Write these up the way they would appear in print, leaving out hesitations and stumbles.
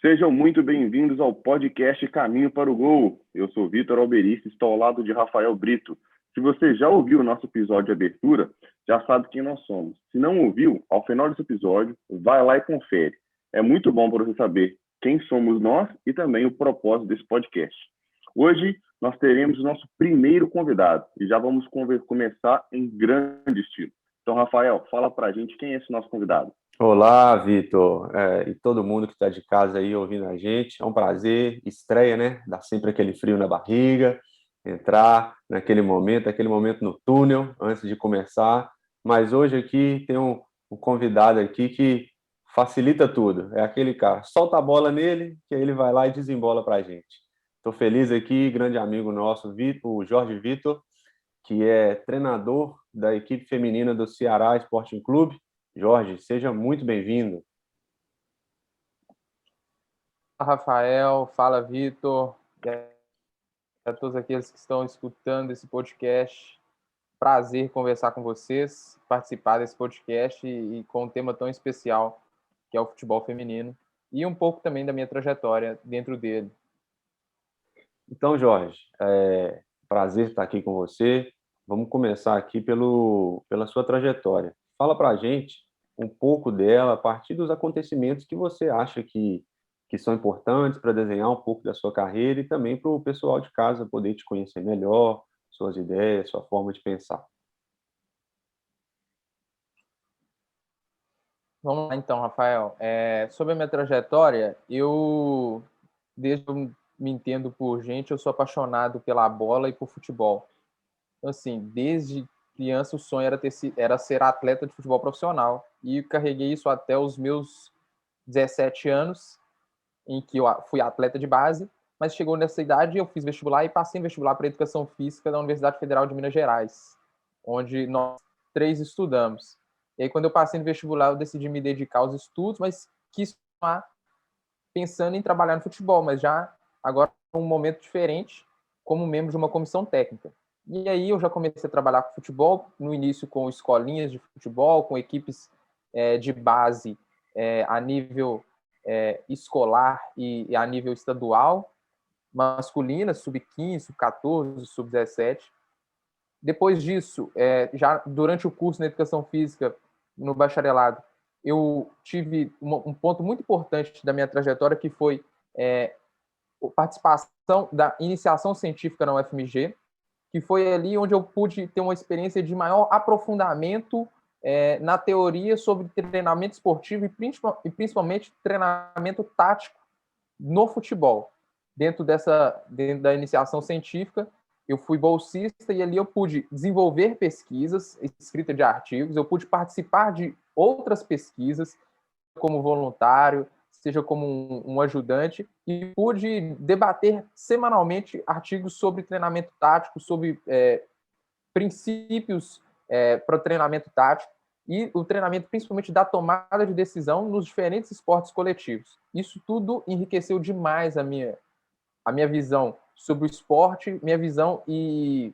Sejam muito bem-vindos ao podcast Caminho para o Gol. Eu sou Vitor Alberista e estou ao lado de Rafael Brito. Se você já ouviu o nosso episódio de abertura, já sabe quem nós somos. Se não ouviu, ao final desse episódio, vai lá e confere. É muito bom para você saber quem somos nós e também o propósito desse podcast. Hoje, nós teremos o nosso primeiro convidado e já vamos começar em grande estilo. Então, Rafael, fala para a gente quem é esse nosso convidado. Olá, Vitor, e todo mundo que está de casa aí ouvindo a gente. É um prazer, estreia, né? Dá sempre aquele frio na barriga, entrar aquele momento no túnel antes de começar. Mas hoje aqui tem um convidado aqui que facilita tudo. É aquele cara, solta a bola nele, que aí ele vai lá e desembola para a gente. Estou feliz aqui, grande amigo nosso, Vitor, o Jorge Vitor, que é treinador da equipe feminina do Ceará Sporting Clube. Jorge, seja muito bem-vindo. Fala, Rafael, fala, Vitor, a todos aqueles que estão escutando esse podcast. Prazer conversar com vocês, participar desse podcast e com um tema tão especial que é o futebol feminino e um pouco também da minha trajetória dentro dele. Então, Jorge, prazer estar aqui com você. Vamos começar aqui pela sua trajetória. Fala para a gente um pouco dela, a partir dos acontecimentos que você acha que são importantes para desenhar um pouco da sua carreira e também para o pessoal de casa poder te conhecer melhor, suas ideias, sua forma de pensar. Vamos lá então, Rafael. Sobre a minha trajetória, desde que eu me entendo por gente, eu sou apaixonado pela bola e por futebol. Então, assim, desde criança o sonho era ser atleta de futebol profissional. E carreguei isso até os meus 17 anos, em que eu fui atleta de base, mas chegou nessa idade eu fiz vestibular e passei em vestibular para Educação Física da Universidade Federal de Minas Gerais, onde nós 3 estudamos. E aí, quando eu passei no vestibular, eu decidi me dedicar aos estudos, mas quis continuar pensando em trabalhar no futebol, mas já agora num momento diferente, como membro de uma comissão técnica. E aí eu já comecei a trabalhar com futebol, no início com escolinhas de futebol, com equipes de base a nível escolar e a nível estadual, masculina, sub-15, sub-14, sub-17. Depois disso, já durante o curso na Educação Física, no bacharelado, eu tive um ponto muito importante da minha trajetória, que foi a participação da iniciação científica na UFMG, que foi ali onde eu pude ter uma experiência de maior aprofundamento na teoria sobre treinamento esportivo e principalmente treinamento tático no futebol. Dentro da iniciação científica, eu fui bolsista e ali eu pude desenvolver pesquisas, escrita de artigos, eu pude participar de outras pesquisas como voluntário, seja como um ajudante, e pude debater semanalmente artigos sobre treinamento tático, sobre princípios para o treinamento tático e o treinamento principalmente da tomada de decisão nos diferentes esportes coletivos. Isso tudo enriqueceu demais a minha visão sobre o esporte, minha visão e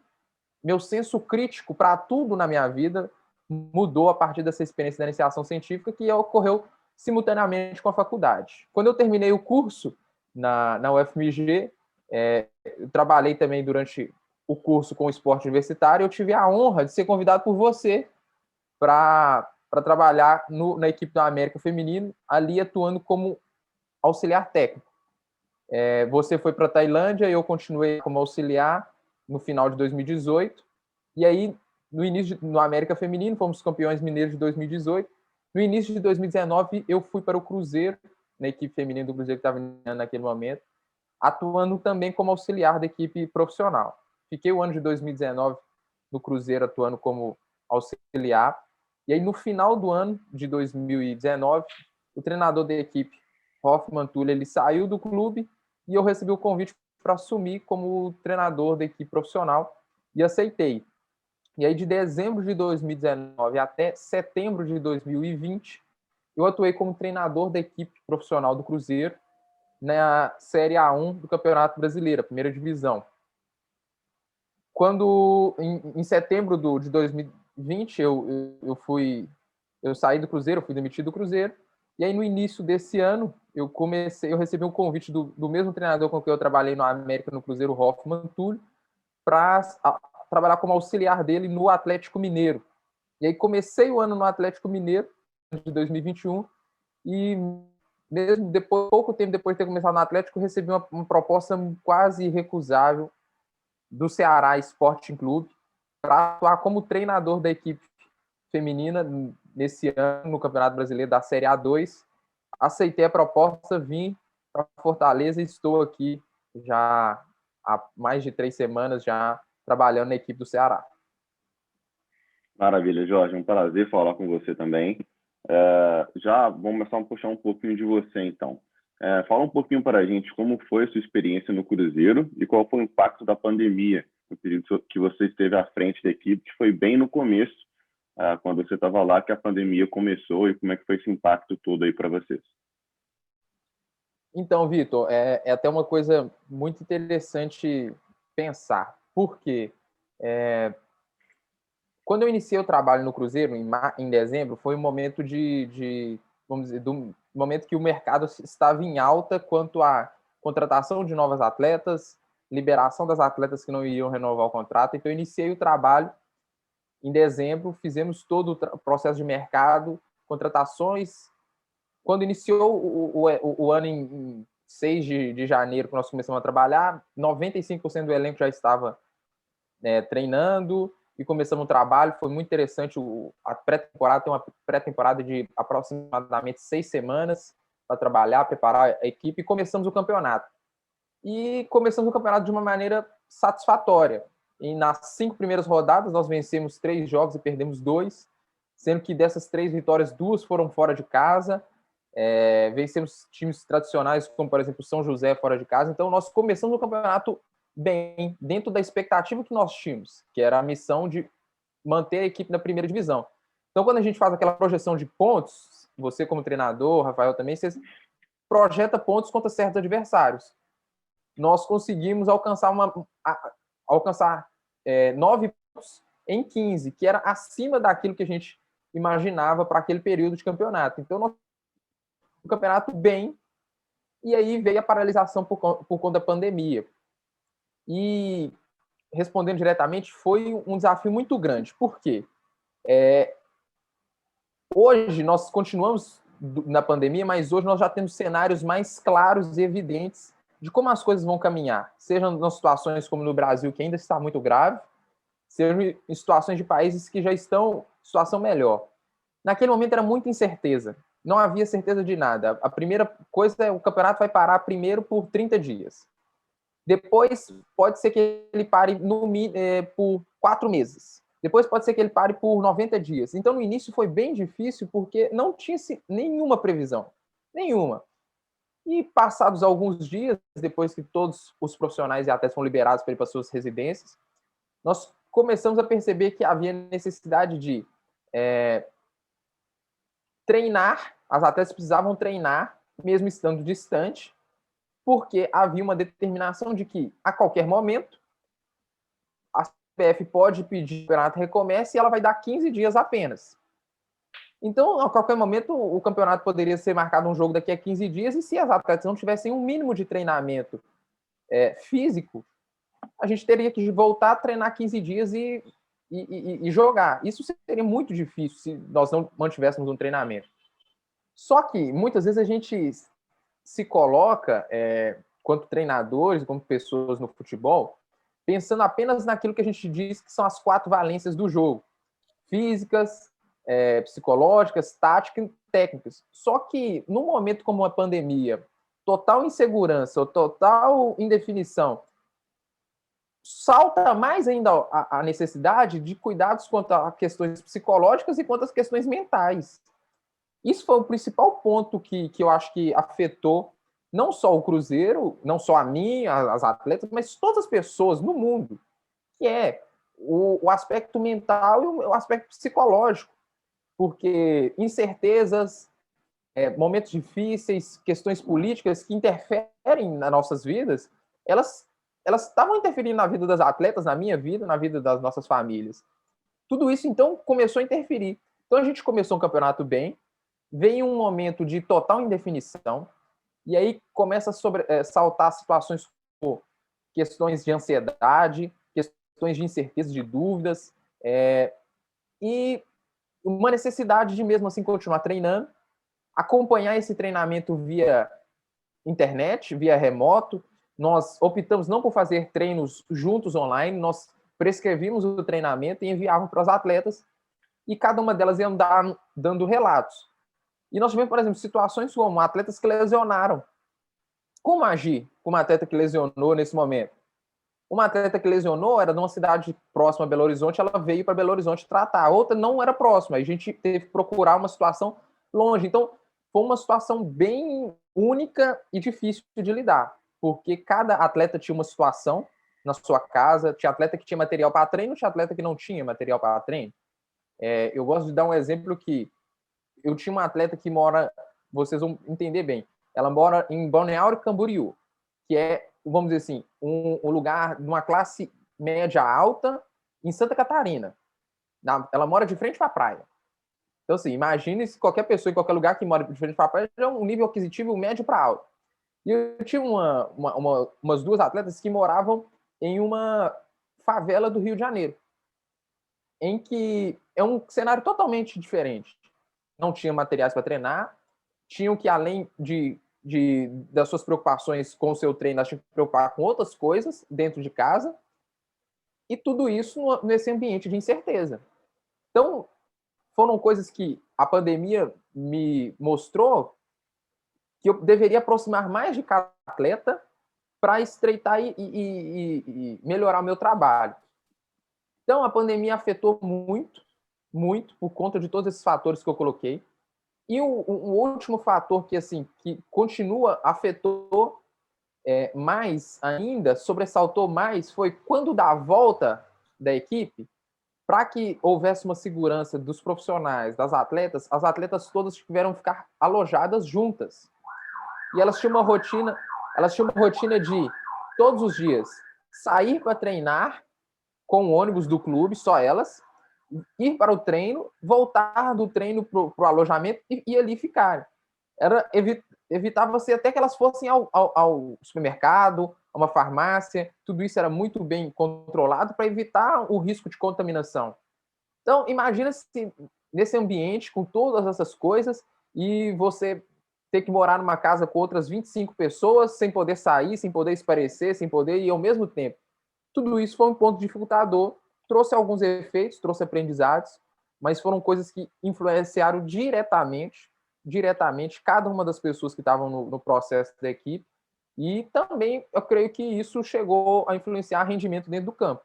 meu senso crítico para tudo na minha vida mudou a partir dessa experiência da iniciação científica que ocorreu simultaneamente com a faculdade. Quando eu terminei o curso na UFMG, eu trabalhei também durante o curso com o esporte universitário, eu tive a honra de ser convidado por você para trabalhar na equipe do América Feminino, ali atuando como auxiliar técnico. Você foi para a Tailândia, eu continuei como auxiliar no final de 2018, e aí no América Feminino, fomos campeões mineiros de 2018, no início de 2019 eu fui para o Cruzeiro, na equipe feminina do Cruzeiro que estava naquele momento, atuando também como auxiliar da equipe profissional. Fiquei o ano de 2019 no Cruzeiro atuando como auxiliar, e aí no final do ano de 2019, o treinador da equipe, Hoffman Tully, ele saiu do clube e eu recebi o convite para assumir como treinador da equipe profissional e aceitei. E aí de dezembro de 2019 até setembro de 2020, eu atuei como treinador da equipe profissional do Cruzeiro na Série A1 do Campeonato Brasileiro, a primeira divisão. Quando, em setembro de 2020, eu saí do Cruzeiro, eu fui demitido do Cruzeiro, e aí no início desse ano, eu recebi um convite do mesmo treinador com quem eu trabalhei no América, no Cruzeiro, Hoffman Túlio, para trabalhar como auxiliar dele no Atlético Mineiro. E aí comecei o ano no Atlético Mineiro, de 2021, e mesmo depois, pouco tempo depois de ter começado no Atlético, recebi uma proposta quase irrecusável do Ceará Sporting Clube para atuar como treinador da equipe feminina nesse ano no Campeonato Brasileiro da Série A2. Aceitei a proposta, vim para Fortaleza e estou aqui já há mais de 3 semanas já trabalhando na equipe do Ceará. Maravilha, Jorge. É um prazer falar com você também. Já vamos começar a puxar um pouquinho de você, então. Fala um pouquinho para a gente como foi a sua experiência no Cruzeiro e qual foi o impacto da pandemia no período que você esteve à frente da equipe, que foi bem no começo, quando você estava lá, que a pandemia começou, e como é que foi esse impacto todo aí para vocês? Então, Vitor, é até uma coisa muito interessante pensar. Por quê? Quando eu iniciei o trabalho no Cruzeiro, em dezembro, foi um momento vamos dizer, do momento que o mercado estava em alta quanto à contratação de novas atletas, liberação das atletas que não iriam renovar o contrato. Então, eu iniciei o trabalho em dezembro, fizemos todo o processo de mercado, contratações. Quando iniciou o ano em 6 de janeiro, que nós começamos a trabalhar, 95% do elenco já estava treinando e começamos o trabalho. Foi muito interessante. A pré-temporada tem uma pré-temporada de aproximadamente 6 semanas para trabalhar, preparar a equipe, e começamos o campeonato. E começamos o campeonato de uma maneira satisfatória. E nas 5 primeiras rodadas, nós vencemos 3 jogos e perdemos 2, sendo que dessas 3 vitórias, 2 foram fora de casa. Vencemos times tradicionais, como, por exemplo, São José fora de casa. Então, nós começamos o campeonato bem, dentro da expectativa que nós tínhamos, que era a missão de manter a equipe na primeira divisão. Então, quando a gente faz aquela projeção de pontos, você como treinador, Rafael também, você projeta pontos contra certos adversários. Nós conseguimos alcançar 9 pontos em 15, que era acima daquilo que a gente imaginava para aquele período de campeonato. Então, nós o campeonato bem, e aí veio a paralisação por conta da pandemia. E, respondendo diretamente, foi um desafio muito grande. Por quê? Hoje nós continuamos na pandemia, mas hoje nós já temos cenários mais claros e evidentes de como as coisas vão caminhar, seja em situações como no Brasil, que ainda está muito grave, seja em situações de países que já estão em situação melhor. Naquele momento era muita incerteza, não havia certeza de nada. A primeira coisa é o campeonato vai parar primeiro por 30 dias. Depois pode ser que ele pare por 4 meses. Depois pode ser que ele pare por 90 dias. Então, no início foi bem difícil porque não tinha nenhuma previsão. Nenhuma. E passados alguns dias, depois que todos os profissionais e atletas foram liberados para ir para suas residências, nós começamos a perceber que havia necessidade de treinar. As atletas precisavam treinar, mesmo estando distante, porque havia uma determinação de que, a qualquer momento, a CBF pode pedir que o campeonato recomece e ela vai dar 15 dias apenas. Então, a qualquer momento, o campeonato poderia ser marcado um jogo daqui a 15 dias, e se as atletas não tivessem um mínimo de treinamento físico, a gente teria que voltar a treinar 15 dias e jogar. Isso seria muito difícil se nós não mantivéssemos um treinamento. Só que, muitas vezes, a gente se coloca, quanto treinadores, como pessoas no futebol, pensando apenas naquilo que a gente diz que são as 4 valências do jogo: físicas, psicológicas, táticas e técnicas. Só que, num momento como uma pandemia, total insegurança ou total indefinição, salta mais ainda a necessidade de cuidados quanto a questões psicológicas e quanto às questões mentais. Isso foi o principal ponto que eu acho que afetou não só o Cruzeiro, não só a mim, as atletas, mas todas as pessoas no mundo, que é o aspecto mental e o aspecto psicológico. Porque incertezas, momentos difíceis, questões políticas que interferem nas nossas vidas, elas estavam interferindo na vida das atletas, na minha vida, na vida das nossas famílias. Tudo isso, então, começou a interferir. Então, a gente começou um campeonato bem, veio um momento de total indefinição, E aí começa a saltar situações como questões de ansiedade, questões de incerteza, de dúvidas, e uma necessidade de mesmo assim continuar treinando, acompanhar esse treinamento via internet, via remoto. Nós optamos não por fazer treinos juntos online, nós prescrevíamos o treinamento e enviávamos para os atletas, e cada uma delas ia dando relatos. E nós tivemos, por exemplo, situações como atletas que lesionaram. Como agir com uma atleta que lesionou nesse momento? Uma atleta que lesionou era de uma cidade próxima a Belo Horizonte, ela veio para Belo Horizonte tratar. A outra não era próxima, a gente teve que procurar uma situação longe. Então, foi uma situação bem única e difícil de lidar, porque cada atleta tinha uma situação na sua casa, tinha atleta que tinha material para treino, tinha atleta que não tinha material para treino. Eu gosto de dar um exemplo que eu tinha uma atleta que mora, vocês vão entender bem, ela mora em Balneário Camboriú, que é, vamos dizer assim, um lugar de uma classe média alta em Santa Catarina. Ela mora de frente para a praia. Então, assim, imagine se qualquer pessoa em qualquer lugar que mora de frente para a praia é um nível aquisitivo médio para alto. E eu tive umas duas atletas que moravam em uma favela do Rio de Janeiro, em que é um cenário totalmente diferente. Não tinha materiais para treinar, tinham que, além das suas preocupações com o seu treino, elas tinham que se preocupar com outras coisas dentro de casa, e tudo isso nesse ambiente de incerteza. Então, foram coisas que a pandemia me mostrou que eu deveria aproximar mais de cada atleta para estreitar e melhorar o meu trabalho. Então, a pandemia afetou muito, muito, por conta de todos esses fatores que eu coloquei. E o último fator que, assim, que continua, afetou mais ainda, sobressaltou mais, foi quando da volta da equipe, para que houvesse uma segurança dos profissionais, das atletas, as atletas todas tiveram que ficar alojadas juntas. E elas tinham uma rotina de, todos os dias, sair para treinar com o ônibus do clube, só elas, ir para o treino, voltar do treino para o alojamento e ali ficarem. Evitava-se até que elas fossem ao supermercado, a uma farmácia, tudo isso era muito bem controlado para evitar o risco de contaminação. Então, imagina-se nesse ambiente, com todas essas coisas, e você ter que morar numa casa com outras 25 pessoas, sem poder sair, sem poder esparecer, sem poder ir ao mesmo tempo. Tudo isso foi um ponto dificultador, trouxe alguns efeitos, trouxe aprendizados, mas foram coisas que influenciaram diretamente cada uma das pessoas que estavam no processo da equipe, e também eu creio que isso chegou a influenciar o rendimento dentro do campo.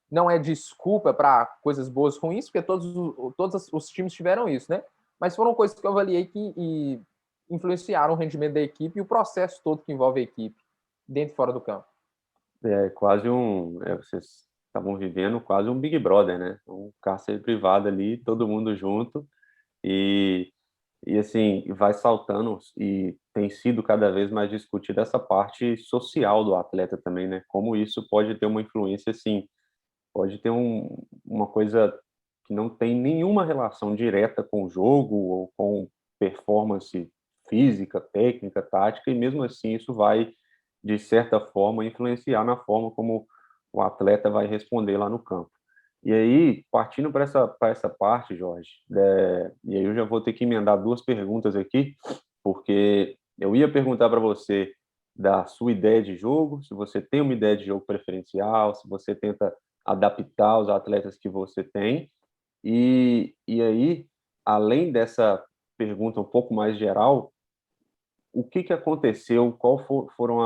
Não é desculpa para coisas boas ruins, porque todos os times tiveram isso, né? Mas foram coisas que eu avaliei que influenciaram o rendimento da equipe e o processo todo que envolve a equipe, dentro e fora do campo. Quase vocês estavam vivendo quase um Big Brother, né? Um cárcere privado ali, todo mundo junto, e assim, vai saltando, e tem sido cada vez mais discutida essa parte social do atleta também, né? Como isso pode ter uma influência, assim, pode ter uma coisa que não tem nenhuma relação direta com o jogo ou com performance física, técnica, tática, e mesmo assim isso vai, de certa forma, influenciar na forma como o atleta vai responder lá no campo. E aí, partindo para essa parte, Jorge, e aí eu já vou ter que emendar duas perguntas aqui, porque eu ia perguntar para você da sua ideia de jogo, se você tem uma ideia de jogo preferencial, se você tenta adaptar os atletas que você tem, e aí, além dessa pergunta um pouco mais geral, o que aconteceu, foram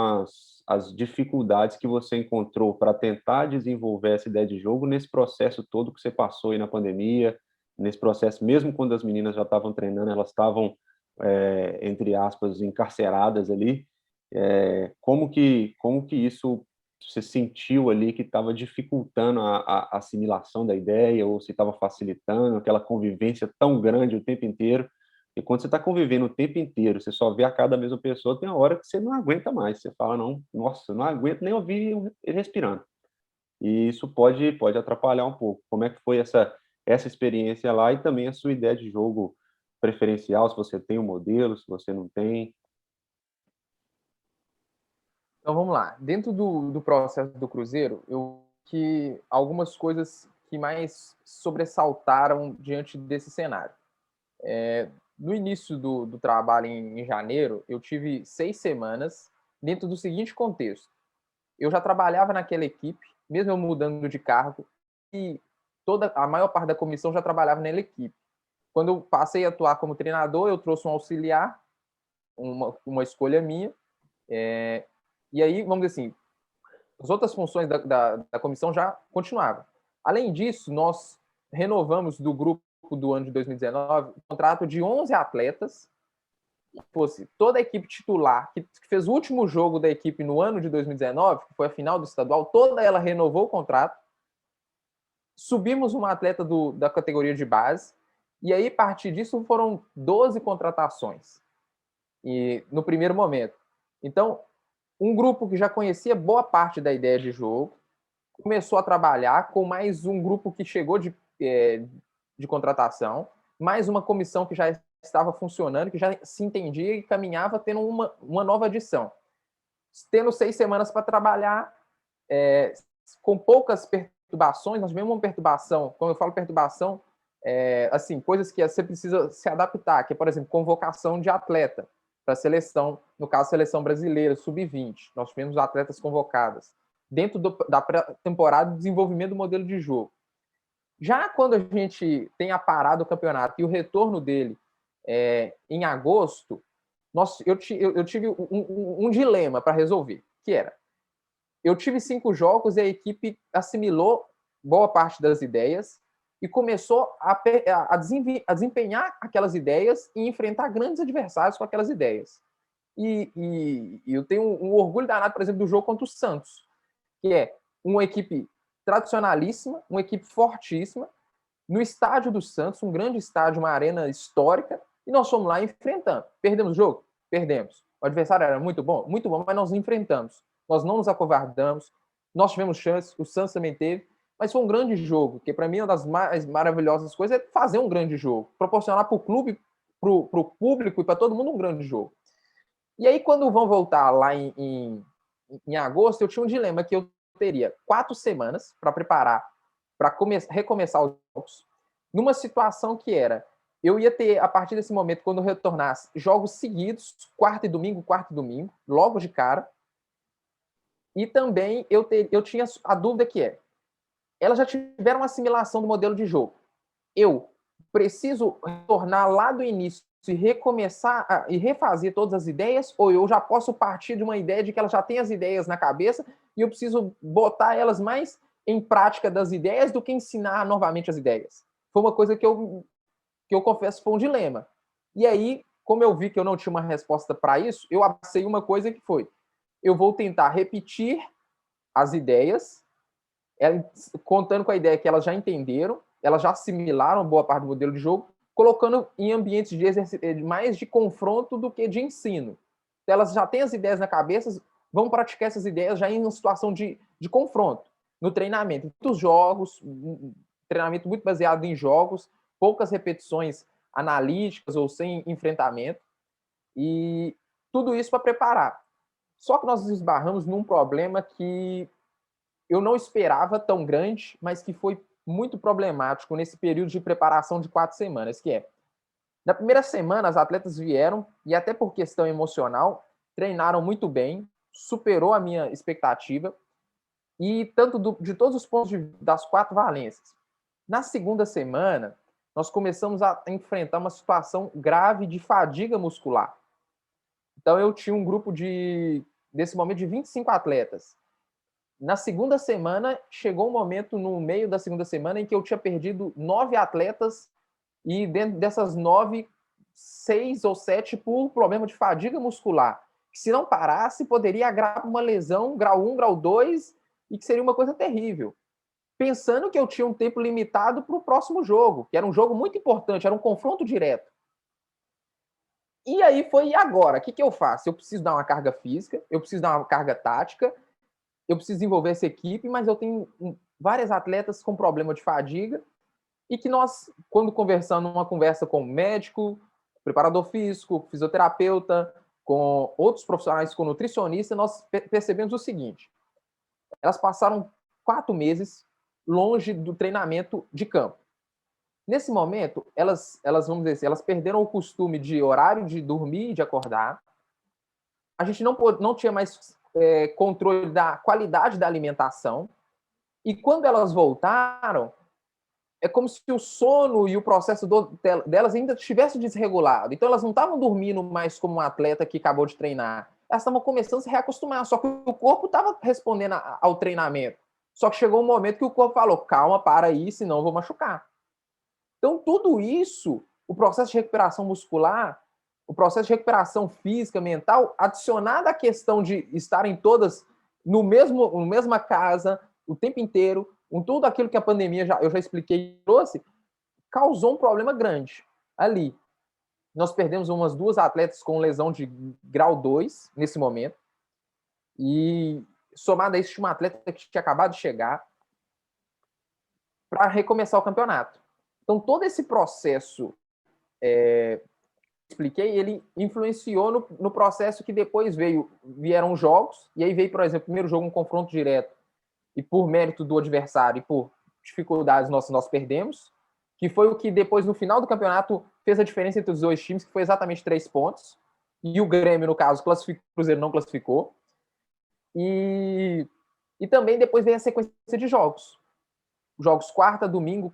as dificuldades que você encontrou para tentar desenvolver essa ideia de jogo nesse processo todo que você passou aí na pandemia, nesse processo, mesmo quando as meninas já estavam treinando, elas estavam, entre aspas, encarceradas ali, como que isso você sentiu ali que estava dificultando a assimilação da ideia, ou se estava facilitando aquela convivência tão grande o tempo inteiro? E quando você está convivendo o tempo inteiro, você só vê a cada mesma pessoa, tem uma hora que você não aguenta mais. Você fala, não, nossa, eu não aguento nem ouvir ele respirando. E isso pode atrapalhar um pouco. Como é que foi essa experiência lá, e também a sua ideia de jogo preferencial, se você tem um modelo, se você não tem? Então vamos lá. Dentro do processo do Cruzeiro, eu que algumas coisas que mais sobressaltaram diante desse cenário. No início do trabalho em janeiro, eu tive 6 semanas dentro do seguinte contexto. Eu já trabalhava naquela equipe, mesmo eu mudando de cargo, e a maior parte da comissão já trabalhava naquela equipe. Quando eu passei a atuar como treinador, eu trouxe um auxiliar, uma escolha minha, e aí, vamos dizer assim, as outras funções da comissão já continuavam. Além disso, nós renovamos do grupo do ano de 2019 um contrato de 11 atletas, fosse toda a equipe titular que fez o último jogo da equipe no ano de 2019, que foi a final do estadual, toda ela renovou o contrato. Subimos uma atleta da categoria de base, e aí, a partir disso, foram 12 contratações no primeiro momento. Então, um grupo que já conhecia boa parte da ideia de jogo começou a trabalhar com mais um grupo que chegou de contratação, mais uma comissão que já estava funcionando, que já se entendia e caminhava tendo uma nova adição. Tendo 6 semanas para trabalhar, com poucas perturbações, nós tivemos uma perturbação, quando eu falo perturbação, assim, coisas que você precisa se adaptar, que é, por exemplo, convocação de atleta para a seleção, no caso, seleção brasileira, sub-20. Nós tivemos atletas convocadas dentro da pré-temporada de desenvolvimento do modelo de jogo. Já quando a gente tem a parada do campeonato e o retorno dele em agosto, eu tive um dilema para resolver, que era, eu tive 5 jogos e a equipe assimilou boa parte das ideias e começou a desempenhar aquelas ideias e enfrentar grandes adversários com aquelas ideias. E eu tenho um orgulho danado, por exemplo, do jogo contra o Santos, que é uma equipe tradicionalíssima, uma equipe fortíssima, no estádio do Santos, um grande estádio, uma arena histórica, e nós fomos lá enfrentando. Perdemos o jogo? Perdemos. O adversário era muito bom, mas nós enfrentamos. Nós não nos acovardamos, nós tivemos chances, o Santos também teve, mas foi um grande jogo, que para mim uma das mais maravilhosas coisas é fazer um grande jogo, proporcionar para o clube, para o público e para todo mundo um grande jogo. E aí, quando vão voltar lá em agosto, eu tinha um dilema que eu teria 4 semanas para preparar, para recomeçar os jogos, numa situação que era, eu ia ter, a partir desse momento, quando eu retornasse, jogos seguidos, quarta e domingo, logo de cara, e também eu tinha a dúvida que é, elas já tiveram uma assimilação do modelo de jogo. Eu preciso retornar lá do início e recomeçar e refazer todas as ideias, ou eu já posso partir de uma ideia de que elas já têm as ideias na cabeça e eu preciso botar elas mais em prática das ideias do que ensinar novamente as ideias. Foi uma coisa que eu confesso foi um dilema. E aí, como eu vi que eu não tinha uma resposta para isso, eu abracei uma coisa que foi, eu vou tentar repetir as ideias, contando com a ideia que elas já entenderam, elas já assimilaram boa parte do modelo de jogo, colocando em ambientes de mais de confronto do que de ensino. Então, elas já têm as ideias na cabeça, vão praticar essas ideias já em uma situação de confronto, no treinamento. Muitos jogos, treinamento muito baseado em jogos, poucas repetições analíticas ou sem enfrentamento, e tudo isso para preparar. Só que nós esbarramos num problema que eu não esperava tão grande, mas que foi muito problemático nesse período de preparação de 4 semanas, que é, na primeira semana, as atletas vieram, e até por questão emocional, treinaram muito bem, superou a minha expectativa, e tanto de todos os pontos das 4 valências. Na segunda semana, nós começamos a enfrentar uma situação grave de fadiga muscular. Então, eu tinha um grupo desse momento, de 25 atletas. Na segunda semana, chegou um momento no meio da segunda semana em que eu tinha perdido 9 atletas e dentro dessas 9, 6 ou 7 por problema de fadiga muscular. Que se não parasse, poderia agravar uma lesão grau 1, grau 2 e que seria uma coisa terrível. Pensando que eu tinha um tempo limitado para o próximo jogo, que era um jogo muito importante, era um confronto direto. E aí foi, e agora? O que eu faço? Eu preciso dar uma carga física, eu preciso dar uma carga tática, eu preciso desenvolver essa equipe, mas eu tenho várias atletas com problema de fadiga e que nós, quando conversando numa conversa com o médico, preparador físico, fisioterapeuta, com outros profissionais, com nutricionistas, nós percebemos o seguinte: elas passaram 4 meses longe do treinamento de campo. Nesse momento, elas vamos dizer assim, elas perderam o costume de horário de dormir e de acordar. A gente não tinha mais controle da qualidade da alimentação. E quando elas voltaram, é como se o sono e o processo delas ainda estivesse desregulado. Então, elas não estavam dormindo mais como um atleta que acabou de treinar. Elas estavam começando a se reacostumar, só que o corpo estava respondendo ao treinamento. Só que chegou um momento que o corpo falou, calma, para aí, senão eu vou machucar. Então, tudo isso, o processo de recuperação muscular, o processo de recuperação física, mental, adicionado à questão de estarem todas no mesma casa, o tempo inteiro, com tudo aquilo que a pandemia, eu já expliquei, trouxe, causou um problema grande ali. Nós perdemos umas 2 atletas com lesão de grau 2 nesse momento. E, somado a isso, tinha uma atleta que tinha acabado de chegar para recomeçar o campeonato. Então, todo esse processo, expliquei, ele influenciou no processo que depois vieram jogos, e aí veio, por exemplo, o primeiro jogo, um confronto direto, e por mérito do adversário e por dificuldades nós perdemos, que foi o que depois, no final do campeonato, fez a diferença entre os 2 times, que foi exatamente 3 pontos, e o Grêmio, no caso, classificou, o Cruzeiro não classificou, e também depois veio a sequência de jogos quarta, domingo,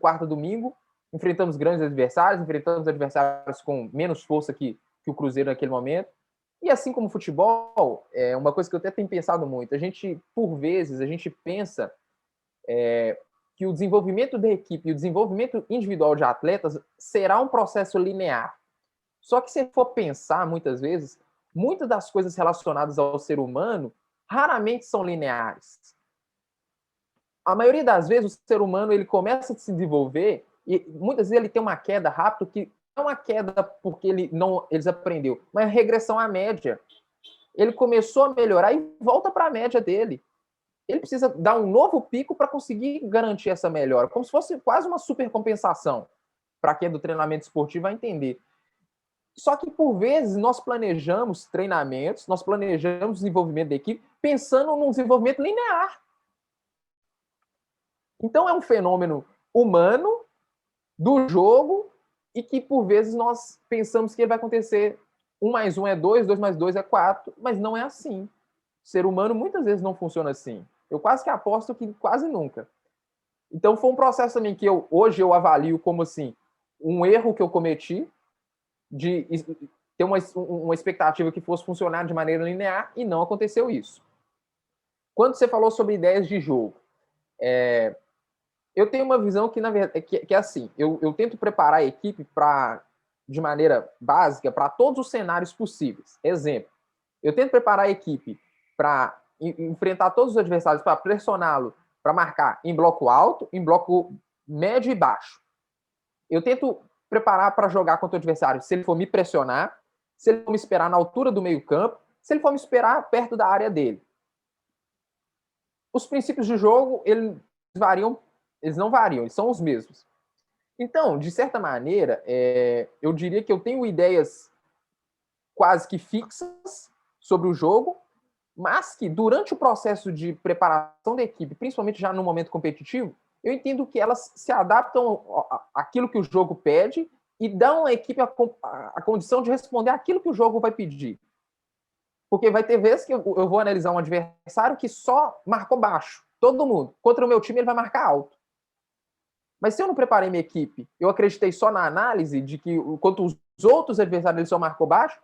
enfrentamos grandes adversários, enfrentamos adversários com menos força que o Cruzeiro naquele momento. E assim como o futebol, é uma coisa que eu até tenho pensado muito, por vezes, a gente pensa que o desenvolvimento da equipe e o desenvolvimento individual de atletas será um processo linear. Só que se for pensar, muitas vezes, muitas das coisas relacionadas ao ser humano raramente são lineares. A maioria das vezes, o ser humano ele começa a se desenvolver e muitas vezes ele tem uma queda rápida que não é uma queda porque eles aprendeu, mas é regressão à média. Ele começou a melhorar e volta para a média dele. Ele precisa dar um novo pico para conseguir garantir essa melhora, como se fosse quase uma supercompensação. Para quem é do treinamento esportivo vai entender. Só que, por vezes, nós planejamos treinamentos, nós planejamos desenvolvimento da equipe pensando num desenvolvimento linear. Então, é um fenômeno humano do jogo e que, por vezes, nós pensamos que ele vai acontecer 1 mais 1 é 2, 2 mais 2 é 4, mas não é assim. O ser humano muitas vezes não funciona assim. Eu quase que aposto que quase nunca. Então, foi um processo também que hoje eu avalio como assim, um erro que eu cometi de ter uma expectativa que fosse funcionar de maneira linear e não aconteceu isso. Quando você falou sobre ideias de jogo, eu tenho uma visão que, na verdade, que é assim, eu tento preparar a equipe de maneira básica para todos os cenários possíveis. Exemplo, eu tento preparar a equipe para enfrentar todos os adversários, para pressioná-lo, para marcar em bloco alto, em bloco médio e baixo. Eu tento preparar para jogar contra o adversário se ele for me pressionar, se ele for me esperar na altura do meio-campo, se ele for me esperar perto da área dele. Os princípios de jogo, eles não variam, eles são os mesmos. Então, de certa maneira, eu diria que eu tenho ideias quase que fixas sobre o jogo, mas que durante o processo de preparação da equipe, principalmente já no momento competitivo, eu entendo que elas se adaptam àquilo que o jogo pede e dão à equipe a condição de responder àquilo que o jogo vai pedir. Porque vai ter vezes que eu vou analisar um adversário que só marcou baixo, todo mundo. Contra o meu time ele vai marcar alto. Mas se eu não preparei minha equipe, eu acreditei só na análise de que enquanto os outros adversários ele só marcou baixo,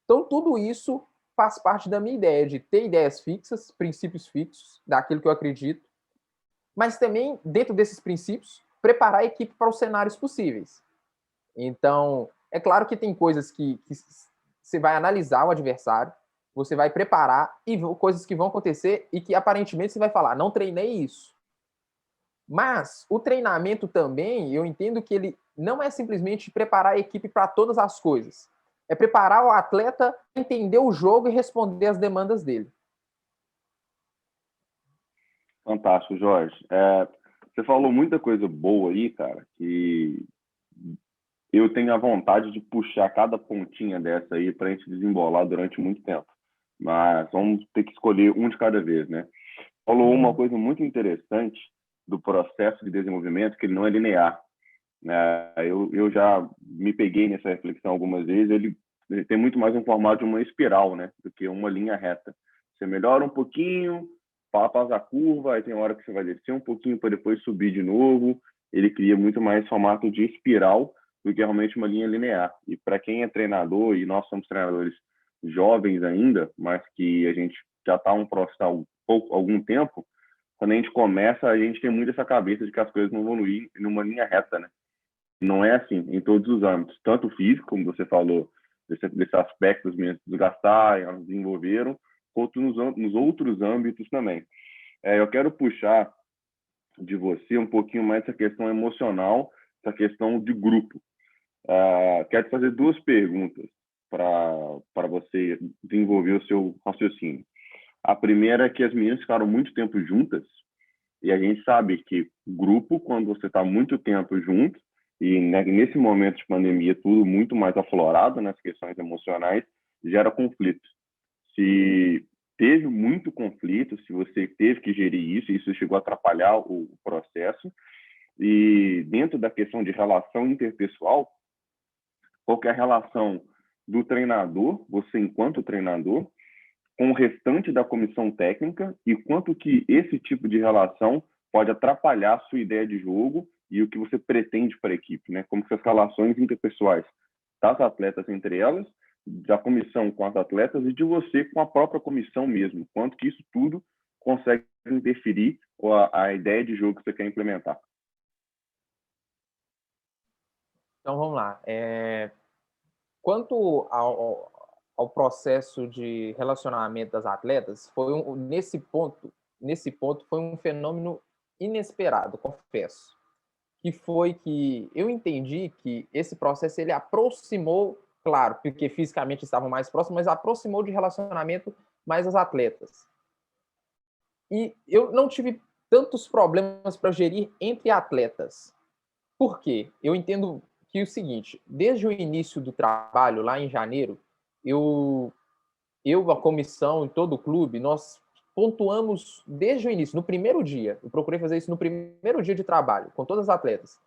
então tudo isso faz parte da minha ideia de ter ideias fixas, princípios fixos, daquilo que eu acredito, mas também, dentro desses princípios, preparar a equipe para os cenários possíveis. Então, é claro que tem coisas que você vai analisar o adversário, você vai preparar e coisas que vão acontecer e que aparentemente você vai falar, não treinei isso. Mas o treinamento também, eu entendo que ele não é simplesmente preparar a equipe para todas as coisas. É preparar o atleta a entender o jogo e responder às demandas dele. Fantástico, Jorge. Você falou muita coisa boa aí, cara, que eu tenho a vontade de puxar cada pontinha dessa aí para a gente desembolar durante muito tempo. Mas vamos ter que escolher um de cada vez, né? Falou uma coisa muito interessante do processo de desenvolvimento, que ele não é linear, né? Eu já me peguei nessa reflexão algumas vezes. Ele tem muito mais um formato de uma espiral, né, do que uma linha reta. Você melhora um pouquinho, passa a curva, aí tem hora que você vai descer um pouquinho para depois subir de novo. Ele cria muito mais formato de espiral do que realmente uma linha linear. E para quem é treinador, e nós somos treinadores jovens ainda, mas que a gente já está um processo há algum tempo, quando a gente começa, a gente tem muito essa cabeça de que as coisas não vão ir numa linha reta, né? Não é assim em todos os âmbitos, tanto físico, como você falou, desse aspecto os meninos desgastarem, elas desenvolveram, quanto nos outros âmbitos também. Eu quero puxar de você um pouquinho mais essa questão emocional, essa questão de grupo. Quero te fazer duas perguntas para você desenvolver o seu raciocínio. A primeira é que as meninas ficaram muito tempo juntas, e a gente sabe que grupo, quando você está muito tempo junto, e nesse momento de pandemia, tudo muito mais aflorado nas questões emocionais, gera conflito. Se teve muito conflito, se você teve que gerir isso chegou a atrapalhar o processo, e dentro da questão de relação interpessoal, qual que é a relação do treinador, você enquanto treinador, com o restante da comissão técnica, e quanto que esse tipo de relação pode atrapalhar a sua ideia de jogo e o que você pretende para a equipe, né? Como que as relações interpessoais das atletas entre elas, da comissão com as atletas e de você com a própria comissão mesmo, quanto que isso tudo consegue interferir com a ideia de jogo que você quer implementar. Então, vamos lá. Quanto ao processo de relacionamento das atletas, nesse ponto foi um fenômeno inesperado, confesso. Que foi que eu entendi que esse processo ele aproximou, claro, porque fisicamente estavam mais próximos, mas aproximou de relacionamento mais as atletas. E eu não tive tantos problemas para gerir entre atletas. Por quê? Eu entendo que é o seguinte, desde o início do trabalho, lá em janeiro, a comissão e todo o clube, nós pontuamos desde o início, no primeiro dia. Eu procurei fazer isso no primeiro dia de trabalho, com todas as atletas.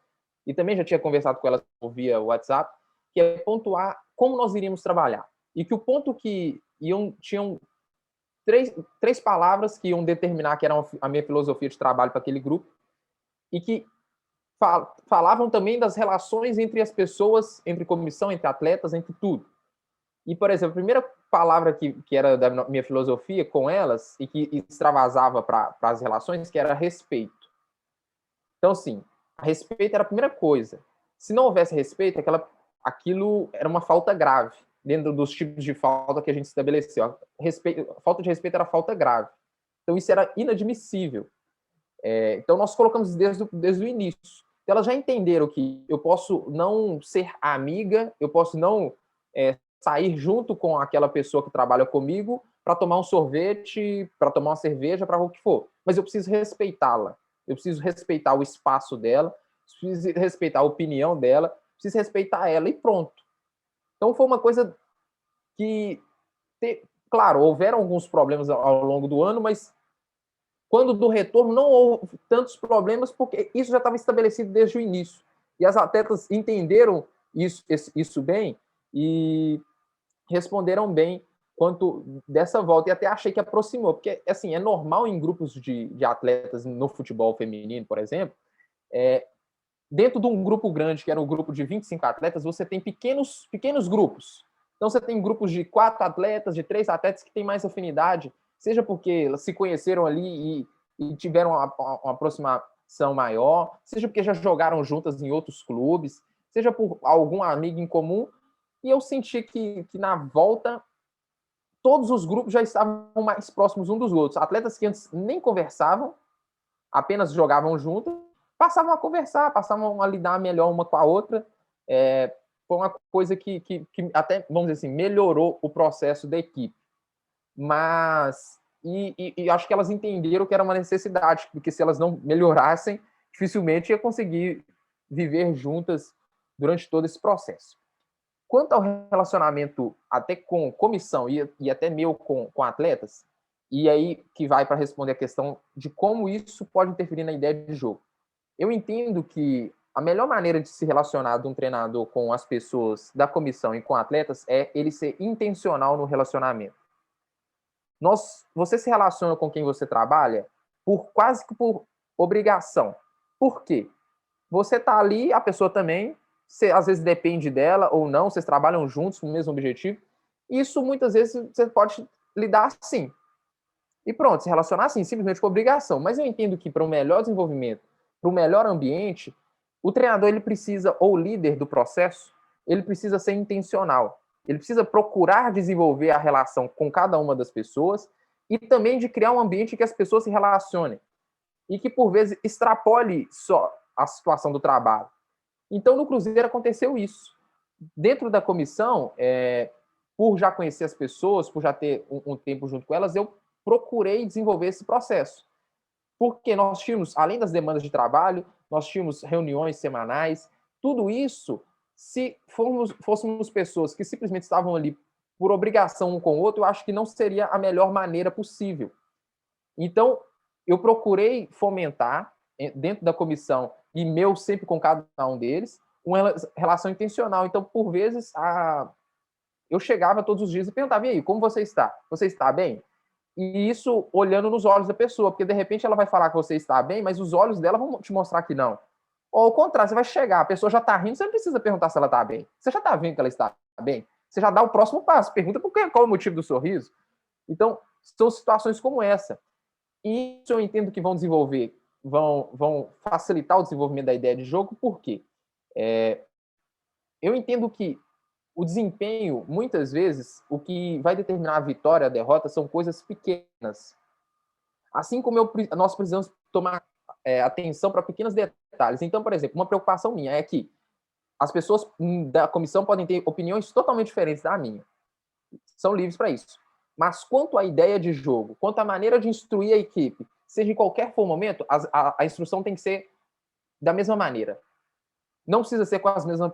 E também já tinha conversado com elas via WhatsApp, que é pontuar como nós iríamos trabalhar. E que o ponto que tinham três palavras que iam determinar que era a minha filosofia de trabalho para aquele grupo, e que falavam também das relações entre as pessoas, entre comissão, entre atletas, entre tudo. E, por exemplo, a primeira palavra que era da minha filosofia com elas e que extravasava para as relações, que era respeito. Então, assim, respeito era a primeira coisa. Se não houvesse respeito, aquilo era uma falta grave, dentro dos tipos de falta que a gente estabeleceu. Falta de respeito era falta grave. Então, isso era inadmissível. Então, nós colocamos desde o início. Então, elas já entenderam que eu posso não ser amiga, eu posso não sair junto com aquela pessoa que trabalha comigo para tomar um sorvete, para tomar uma cerveja, para o que for. Mas eu preciso respeitá-la. Eu preciso respeitar o espaço dela, preciso respeitar a opinião dela, preciso respeitar ela e pronto. Então foi uma coisa que, claro, houveram alguns problemas ao longo do ano, mas quando do retorno não houve tantos problemas, porque isso já estava estabelecido desde o início. E as atletas entenderam isso bem e responderam bem quanto dessa volta, e até achei que aproximou, porque assim, é normal em grupos de atletas no futebol feminino, por exemplo, dentro de um grupo grande, que era um grupo de 25 atletas, você tem pequenos grupos. Então você tem grupos de 4 atletas, de 3 atletas que têm mais afinidade, seja porque elas se conheceram ali e tiveram uma aproximação maior, seja porque já jogaram juntas em outros clubes, seja por algum amigo em comum. E eu senti que na volta, todos os grupos já estavam mais próximos uns dos outros. Atletas que antes nem conversavam, apenas jogavam juntos, passavam a conversar, passavam a lidar melhor uma com a outra. Foi uma coisa que até, vamos dizer assim, melhorou o processo da equipe. Mas, e acho que elas entenderam que era uma necessidade, porque se elas não melhorassem, dificilmente ia conseguir viver juntas durante todo esse processo. Quanto ao relacionamento até com comissão e até meu com atletas, e aí que vai para responder a questão de como isso pode interferir na ideia de jogo. Eu entendo que a melhor maneira de se relacionar de um treinador com as pessoas da comissão e com atletas é ele ser intencional no relacionamento. Você se relaciona com quem você trabalha quase que por obrigação. Por quê? Você está ali, a pessoa também, você às vezes depende dela ou não, vocês trabalham juntos com o mesmo objetivo. Isso muitas vezes você pode lidar assim. E pronto, se relacionar assim, simplesmente por obrigação. Mas eu entendo que para um melhor desenvolvimento, para um melhor ambiente, o treinador ele precisa, ou o líder do processo, ele precisa ser intencional. Ele precisa procurar desenvolver a relação com cada uma das pessoas e também de criar um ambiente em que as pessoas se relacionem e que, por vezes, extrapole só a situação do trabalho. Então, no Cruzeiro aconteceu isso. Dentro da comissão, por já conhecer as pessoas, por já ter um tempo junto com elas, eu procurei desenvolver esse processo. Porque nós tínhamos, além das demandas de trabalho, nós tínhamos reuniões semanais, tudo isso, se fôssemos pessoas que simplesmente estavam ali por obrigação um com o outro, eu acho que não seria a melhor maneira possível. Então, eu procurei fomentar, dentro da comissão, e meu sempre com cada um deles, uma relação intencional. Então, por vezes, eu chegava todos os dias e perguntava, e aí, como você está? Você está bem? E isso olhando nos olhos da pessoa, porque de repente ela vai falar que você está bem, mas os olhos dela vão te mostrar que não. Ou ao contrário, você vai chegar, a pessoa já está rindo, você não precisa perguntar se ela está bem. Você já está vendo que ela está bem. Você já dá o próximo passo, pergunta qual é o motivo do sorriso. Então, são situações como essa. E isso eu entendo que vão facilitar o desenvolvimento da ideia de jogo, por quê? Eu entendo que o desempenho, muitas vezes, o que vai determinar a vitória, a derrota, são coisas pequenas. Assim como nós precisamos tomar atenção para pequenos detalhes. Então, por exemplo, uma preocupação minha é que as pessoas da comissão podem ter opiniões totalmente diferentes da minha. São livres para isso. Mas quanto à ideia de jogo, quanto à maneira de instruir a equipe, seja em qualquer for momento, a instrução tem que ser da mesma maneira. Não precisa ser com as mesmas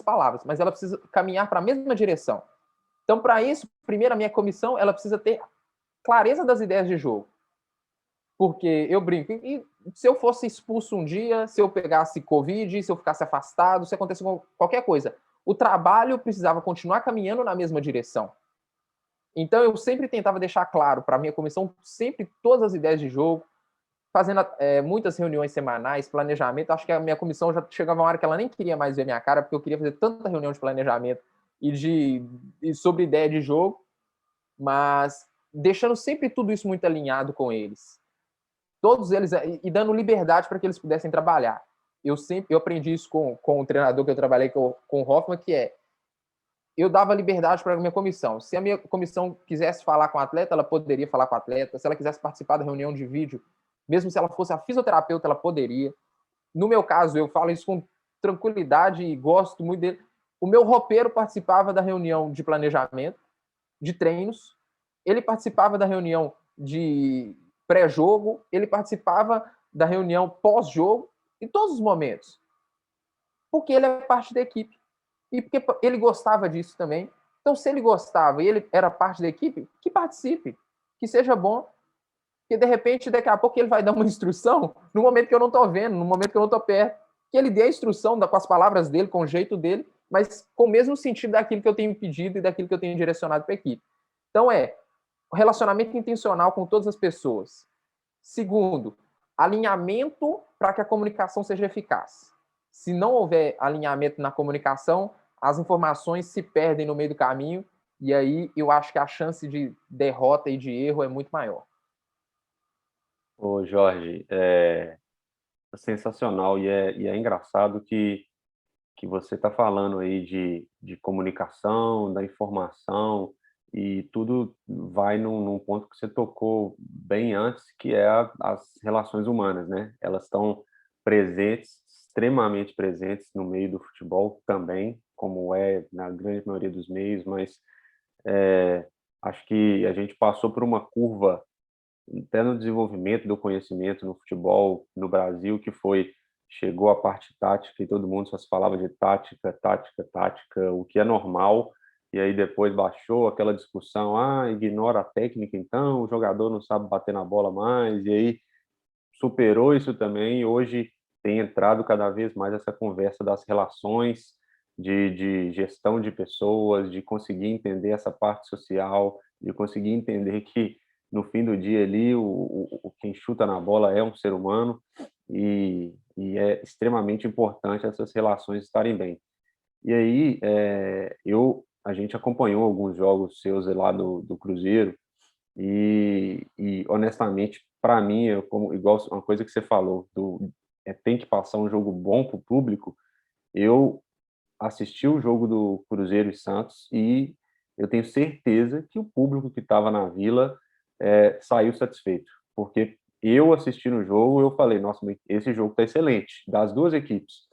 palavras, mas ela precisa caminhar para a mesma direção. Então, para isso, primeiro, a minha comissão ela precisa ter clareza das ideias de jogo. Porque eu brinco, e se eu fosse expulso um dia, se eu pegasse Covid, se eu ficasse afastado, se acontecesse qualquer coisa, o trabalho precisava continuar caminhando na mesma direção. Então, eu sempre tentava deixar claro para a minha comissão sempre todas as ideias de jogo, fazendo muitas reuniões semanais, planejamento. Acho que a minha comissão já chegava uma hora que ela nem queria mais ver minha cara, porque eu queria fazer tanta reunião de planejamento e sobre ideia de jogo, mas deixando sempre tudo isso muito alinhado com eles. Todos eles, e dando liberdade para que eles pudessem trabalhar. Eu aprendi isso com o treinador que eu trabalhei, com o Hoffman, que eu dava liberdade para a minha comissão. Se a minha comissão quisesse falar com o atleta, ela poderia falar com o atleta. Se ela quisesse participar da reunião de vídeo, mesmo se ela fosse a fisioterapeuta, ela poderia. No meu caso, eu falo isso com tranquilidade e gosto muito dele. O meu roupeiro participava da reunião de planejamento, de treinos. Ele participava da reunião de pré-jogo. Ele participava da reunião pós-jogo, em todos os momentos. Porque ele é parte da equipe. E porque ele gostava disso também. Então, se ele gostava e ele era parte da equipe, que participe, que seja bom. Porque, de repente, daqui a pouco ele vai dar uma instrução no momento que eu não estou vendo, no momento que eu não estou perto. Que ele dê a instrução com as palavras dele, com o jeito dele, mas com o mesmo sentido daquilo que eu tenho pedido e daquilo que eu tenho direcionado para a equipe. Então, o relacionamento intencional com todas as pessoas. Segundo, alinhamento para que a comunicação seja eficaz. Se não houver alinhamento na comunicação, as informações se perdem no meio do caminho, e aí eu acho que a chance de derrota e de erro é muito maior. Ô, Jorge, é sensacional e é engraçado que você está falando aí de comunicação, da informação, e tudo vai num ponto que você tocou bem antes, que é as relações humanas, né? Elas estão presentes, extremamente presentes no meio do futebol também, como é na grande maioria dos meios, mas acho que a gente passou por uma curva até no desenvolvimento do conhecimento no futebol no Brasil, que foi chegou a parte tática e todo mundo só se falava de tática, tática, tática, o que é normal, e aí depois baixou aquela discussão, ignora a técnica então, o jogador não sabe bater na bola mais, e aí superou isso também, e hoje tem entrado cada vez mais essa conversa das relações, de gestão de pessoas, de conseguir entender essa parte social, de conseguir entender que no fim do dia ali quem chuta na bola é um ser humano e é extremamente importante essas relações estarem bem. E aí a gente acompanhou alguns jogos seus lá do Cruzeiro e honestamente para mim igual uma coisa que você falou tem que passar um jogo bom para o público. Eu assisti o jogo do Cruzeiro e Santos e eu tenho certeza que o público que estava na Vila saiu satisfeito, porque eu assistindo o jogo, eu falei, nossa, esse jogo está excelente, das duas equipes.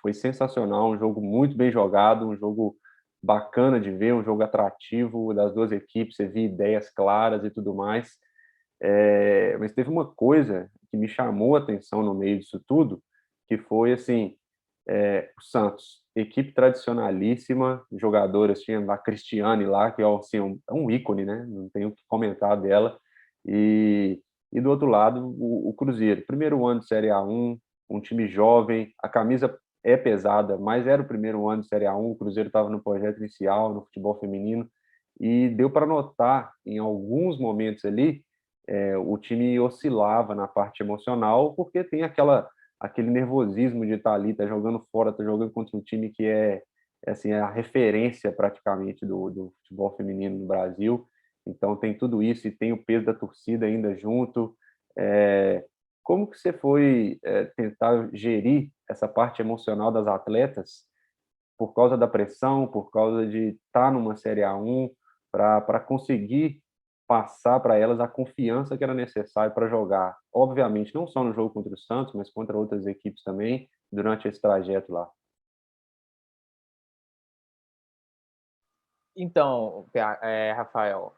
Foi sensacional, um jogo muito bem jogado, um jogo bacana de ver, um jogo atrativo das duas equipes, você via ideias claras e tudo mais. Mas teve uma coisa que me chamou a atenção no meio disso tudo, que foi assim, o Santos, equipe tradicionalíssima, jogadoras, tinha a Cristiane lá, que assim, é um ícone, né? Não tenho o que comentar dela. E do outro lado, o Cruzeiro. Primeiro ano de Série A1, um time jovem, a camisa é pesada, mas era o primeiro ano de Série A1, o Cruzeiro estava no projeto inicial, no futebol feminino, e deu para notar, em alguns momentos ali, o time oscilava na parte emocional, porque tem aquele nervosismo de estar ali, tá jogando fora, tá jogando contra um time que assim, é a referência praticamente do futebol feminino no Brasil. Então tem tudo isso e tem o peso da torcida ainda junto. Como que você foi tentar gerir essa parte emocional das atletas por causa da pressão, por causa de estar numa Série A1, para conseguir passar para elas a confiança que era necessária para jogar, obviamente, não só no jogo contra o Santos, mas contra outras equipes também, durante esse trajeto lá? Então, Rafael,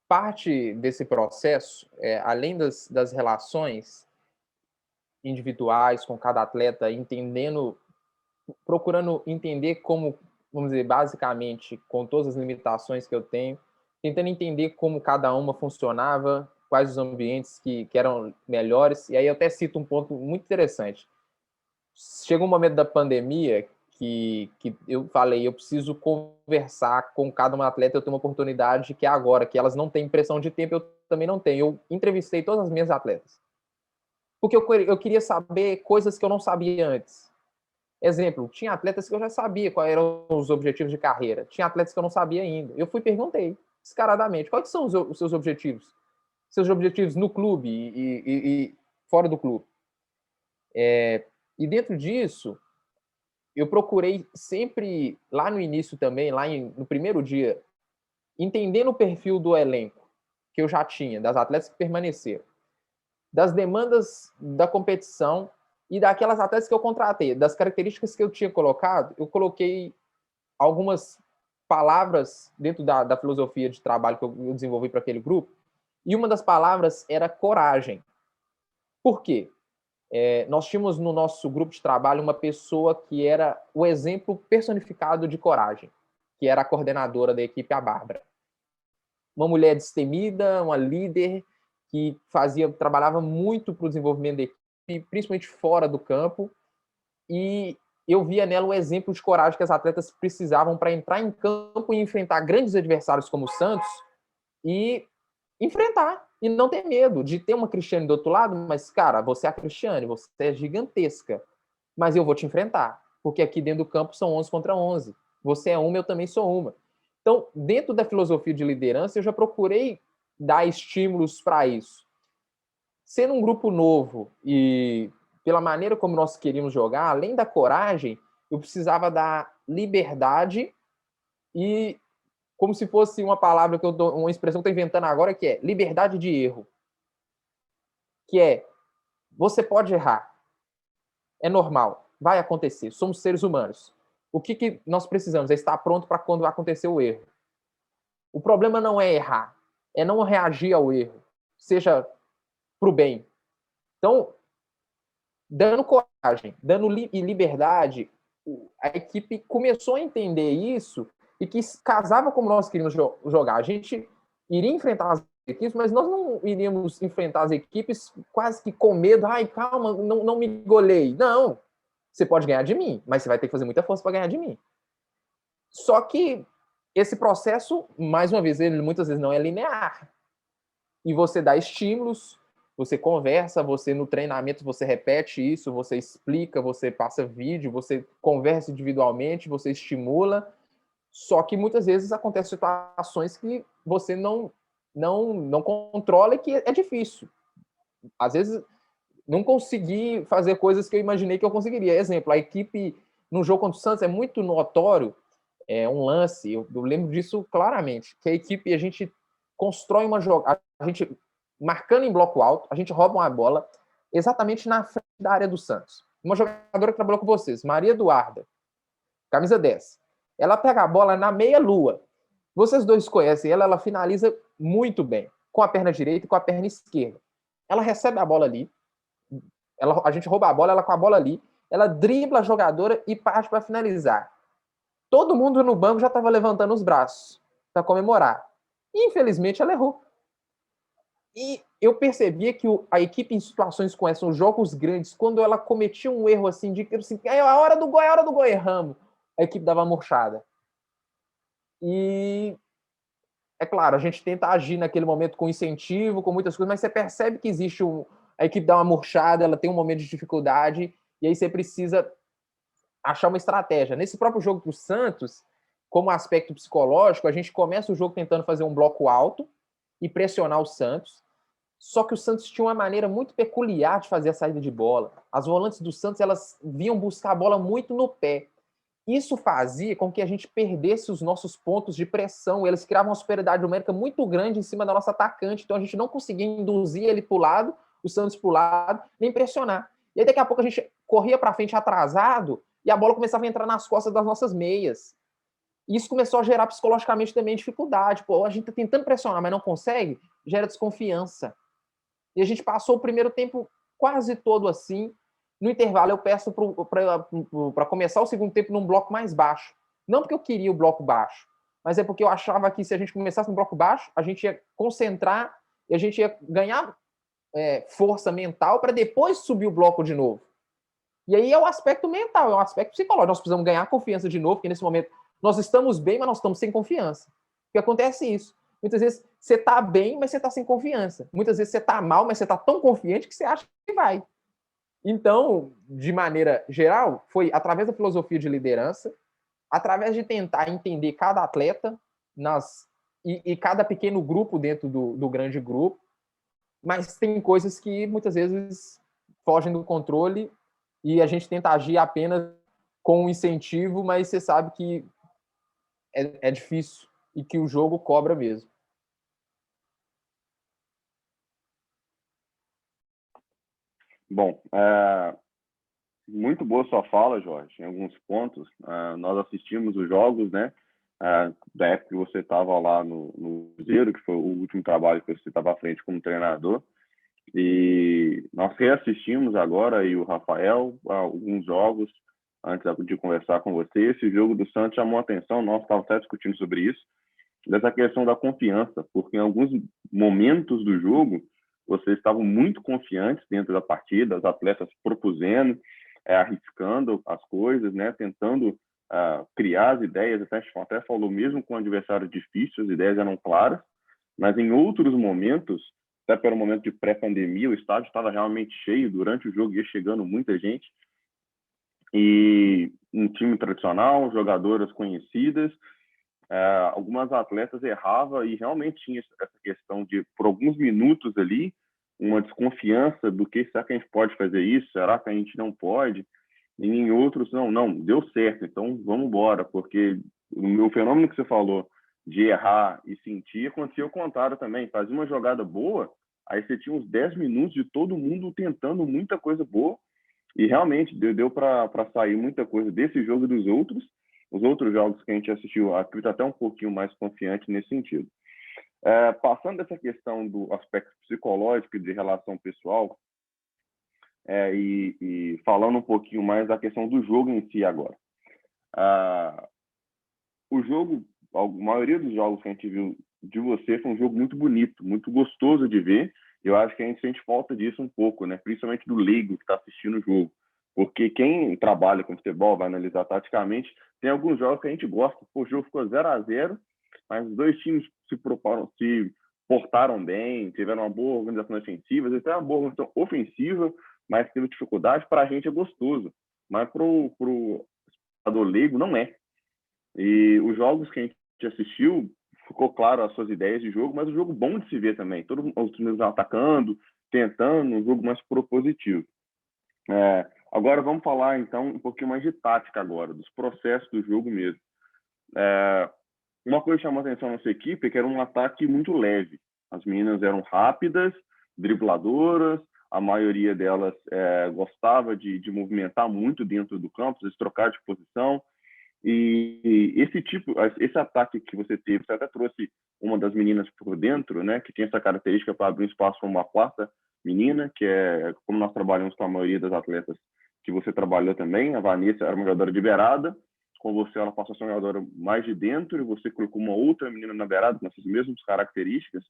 parte desse processo, além das relações individuais com cada atleta, procurando entender como, vamos dizer, basicamente, com todas as limitações que eu tenho, tentando entender como cada uma funcionava, quais os ambientes que eram melhores. E aí eu até cito um ponto muito interessante. Chegou um momento da pandemia que eu falei, eu preciso conversar com cada uma atleta, eu tenho uma oportunidade que é agora, que elas não têm pressão de tempo, eu também não tenho. Eu entrevistei todas as minhas atletas. Porque eu queria saber coisas que eu não sabia antes. Exemplo, tinha atletas que eu já sabia quais eram os objetivos de carreira. Tinha atletas que eu não sabia ainda. Eu fui e perguntei, descaradamente, quais são os seus objetivos? Seus objetivos no clube e fora do clube. E dentro disso, eu procurei sempre, lá no início também, no primeiro dia, entendendo o perfil do elenco que eu já tinha, das atletas que permaneceram, das demandas da competição e daquelas atletas que eu contratei, das características que eu tinha colocado, eu coloquei algumas palavras dentro da filosofia de trabalho que eu desenvolvi para aquele grupo, e uma das palavras era coragem. Por quê? Nós tínhamos no nosso grupo de trabalho uma pessoa que era o exemplo personificado de coragem, que era a coordenadora da equipe, a Bárbara. Uma mulher destemida, uma líder que trabalhava muito para o desenvolvimento da equipe, principalmente fora do campo, e eu via nela o exemplo de coragem que as atletas precisavam para entrar em campo e enfrentar grandes adversários como o Santos e enfrentar e não ter medo de ter uma Cristiane do outro lado, mas, cara, você é a Cristiane, você é gigantesca, mas eu vou te enfrentar, porque aqui dentro do campo são 11 contra 11. Você é uma, eu também sou uma. Então, dentro da filosofia de liderança, eu já procurei dar estímulos para isso. Sendo um grupo novo e pela maneira como nós queríamos jogar, além da coragem, eu precisava dar liberdade e como se fosse uma palavra uma expressão que eu estou inventando agora, que é liberdade de erro. Que é, você pode errar. É normal, vai acontecer, somos seres humanos. O que nós precisamos é estar pronto para quando acontecer o erro. O problema não é errar, é não reagir ao erro, seja para o bem. Então, dando coragem, dando liberdade, a equipe começou a entender isso e que casava como nós queríamos jogar. A gente iria enfrentar as equipes, mas nós não iríamos enfrentar as equipes quase que com medo. Ai, calma, não me golei. Não, você pode ganhar de mim, mas você vai ter que fazer muita força para ganhar de mim. Só que esse processo, mais uma vez, ele muitas vezes não é linear. E você dá estímulos, você conversa, você no treinamento você repete isso, você explica, você passa vídeo, você conversa individualmente, você estimula. Só que muitas vezes acontecem situações que você não controla e que é difícil. Às vezes não consegui fazer coisas que eu imaginei que eu conseguiria. Exemplo, a equipe no jogo contra o Santos é muito notório, um lance, eu lembro disso claramente, que a equipe, a gente constrói uma jogada, a gente marcando em bloco alto, a gente rouba uma bola exatamente na frente da área do Santos. Uma jogadora que trabalhou com vocês, Maria Eduarda, camisa 10. Ela pega a bola na meia-lua. Vocês dois conhecem ela finaliza muito bem, com a perna direita e com a perna esquerda. Ela recebe a bola ali, a gente rouba a bola, ela com a bola ali, ela dribla a jogadora e parte para finalizar. Todo mundo no banco já estava levantando os braços para comemorar. E, infelizmente, ela errou. E eu percebia que a equipe em situações com essas, jogos grandes, quando ela cometia um erro assim, de assim, é a hora do gol, erramos, a equipe dava murchada. E é claro, a gente tenta agir naquele momento com incentivo, com muitas coisas, mas você percebe que existe a equipe dá uma murchada, ela tem um momento de dificuldade, e aí você precisa achar uma estratégia. Nesse próprio jogo do Santos, como aspecto psicológico, a gente começa o jogo tentando fazer um bloco alto e pressionar o Santos. Só que o Santos tinha uma maneira muito peculiar de fazer a saída de bola. As volantes do Santos, elas vinham buscar a bola muito no pé. Isso fazia com que a gente perdesse os nossos pontos de pressão. Eles criavam uma superioridade numérica muito grande em cima da nossa atacante. Então a gente não conseguia induzir ele para o lado, o Santos para o lado, nem pressionar. E aí daqui a pouco a gente corria para frente atrasado e a bola começava a entrar nas costas das nossas meias. E isso começou a gerar psicologicamente também dificuldade. Pô, a gente tá tentando pressionar, mas não consegue, gera desconfiança. E a gente passou o primeiro tempo quase todo assim. No intervalo, eu peço para começar o segundo tempo num bloco mais baixo. Não porque eu queria o bloco baixo, mas é porque eu achava que se a gente começasse no bloco baixo, a gente ia concentrar e a gente ia ganhar força mental para depois subir o bloco de novo. E aí é o aspecto mental, é o aspecto psicológico. Nós precisamos ganhar confiança de novo, porque nesse momento nós estamos bem, mas nós estamos sem confiança. Porque acontece isso. Muitas vezes você está bem, mas você está sem confiança. Muitas vezes você está mal, mas você está tão confiante que você acha que vai. Então, de maneira geral, foi através da filosofia de liderança, através de tentar entender cada atleta e cada pequeno grupo dentro do grande grupo, mas tem coisas que muitas vezes fogem do controle e a gente tenta agir apenas com um incentivo, mas você sabe que é difícil e que o jogo cobra mesmo. Bom, muito boa sua fala, Jorge, em alguns pontos. Nós assistimos os jogos, né, da época que você estava lá no Cruzeiro, que foi o último trabalho que você estava à frente como treinador, e nós reassistimos agora, e o Rafael, alguns jogos, antes de conversar com você. Esse jogo do Santos chamou a atenção, nós estávamos até discutindo sobre isso, dessa questão da confiança, porque em alguns momentos do jogo, vocês estavam muito confiantes dentro da partida, os atletas propusendo, arriscando as coisas, né, tentando criar as ideias. Até falou, mesmo com um adversário difícil, as ideias eram claras, mas em outros momentos, até pelo momento de pré-pandemia, o estádio estava realmente cheio, durante o jogo ia chegando muita gente, e um time tradicional, jogadoras conhecidas, algumas atletas erravam e realmente tinha essa questão de, por alguns minutos ali, uma desconfiança do que, será que a gente pode fazer isso? Será que a gente não pode? E em outros, não, deu certo, então vamos embora, porque o meu fenômeno que você falou de errar e sentir, acontecia o contrário também. Fazia uma jogada boa, aí você tinha uns 10 minutos de todo mundo tentando muita coisa boa, e realmente deu para sair muita coisa desse jogo e dos outros. Os outros jogos que a gente assistiu, acredito até um pouquinho mais confiante nesse sentido. Passando dessa questão do aspecto psicológico e de relação pessoal, e falando um pouquinho mais da questão do jogo em si agora. O jogo, a maioria dos jogos que a gente viu de você foi um jogo muito bonito, muito gostoso de ver. Eu acho que a gente sente falta disso um pouco, né? Principalmente do leigo que está assistindo o jogo. Porque quem trabalha com futebol, vai analisar taticamente, tem alguns jogos que a gente gosta. Pô, o jogo ficou 0-0, mas os dois times se portaram bem, tiveram uma boa organização defensiva, até uma boa organização ofensiva, mas teve dificuldade. Para a gente é gostoso, mas para o jogador leigo não é. E os jogos que a gente assistiu, ficou claro as suas ideias de jogo, mas um jogo bom de se ver também. Todos os times atacando, tentando, um jogo mais propositivo. Agora vamos falar, então, um pouquinho mais de tática agora, dos processos do jogo mesmo. Uma coisa que chamou a atenção na nossa equipe é que era um ataque muito leve. As meninas eram rápidas, dribladoras, a maioria delas gostava de movimentar muito dentro do campo, de trocar de posição. E esse ataque que você teve, você até trouxe uma das meninas por dentro, né, que tem essa característica para abrir um espaço para uma quarta menina, que é como nós trabalhamos com a maioria das atletas que você trabalhou também. A Vanessa era uma jogadora de beirada, com você ela passou a ser uma jogadora mais de dentro, e você colocou uma outra menina na beirada com essas mesmas características.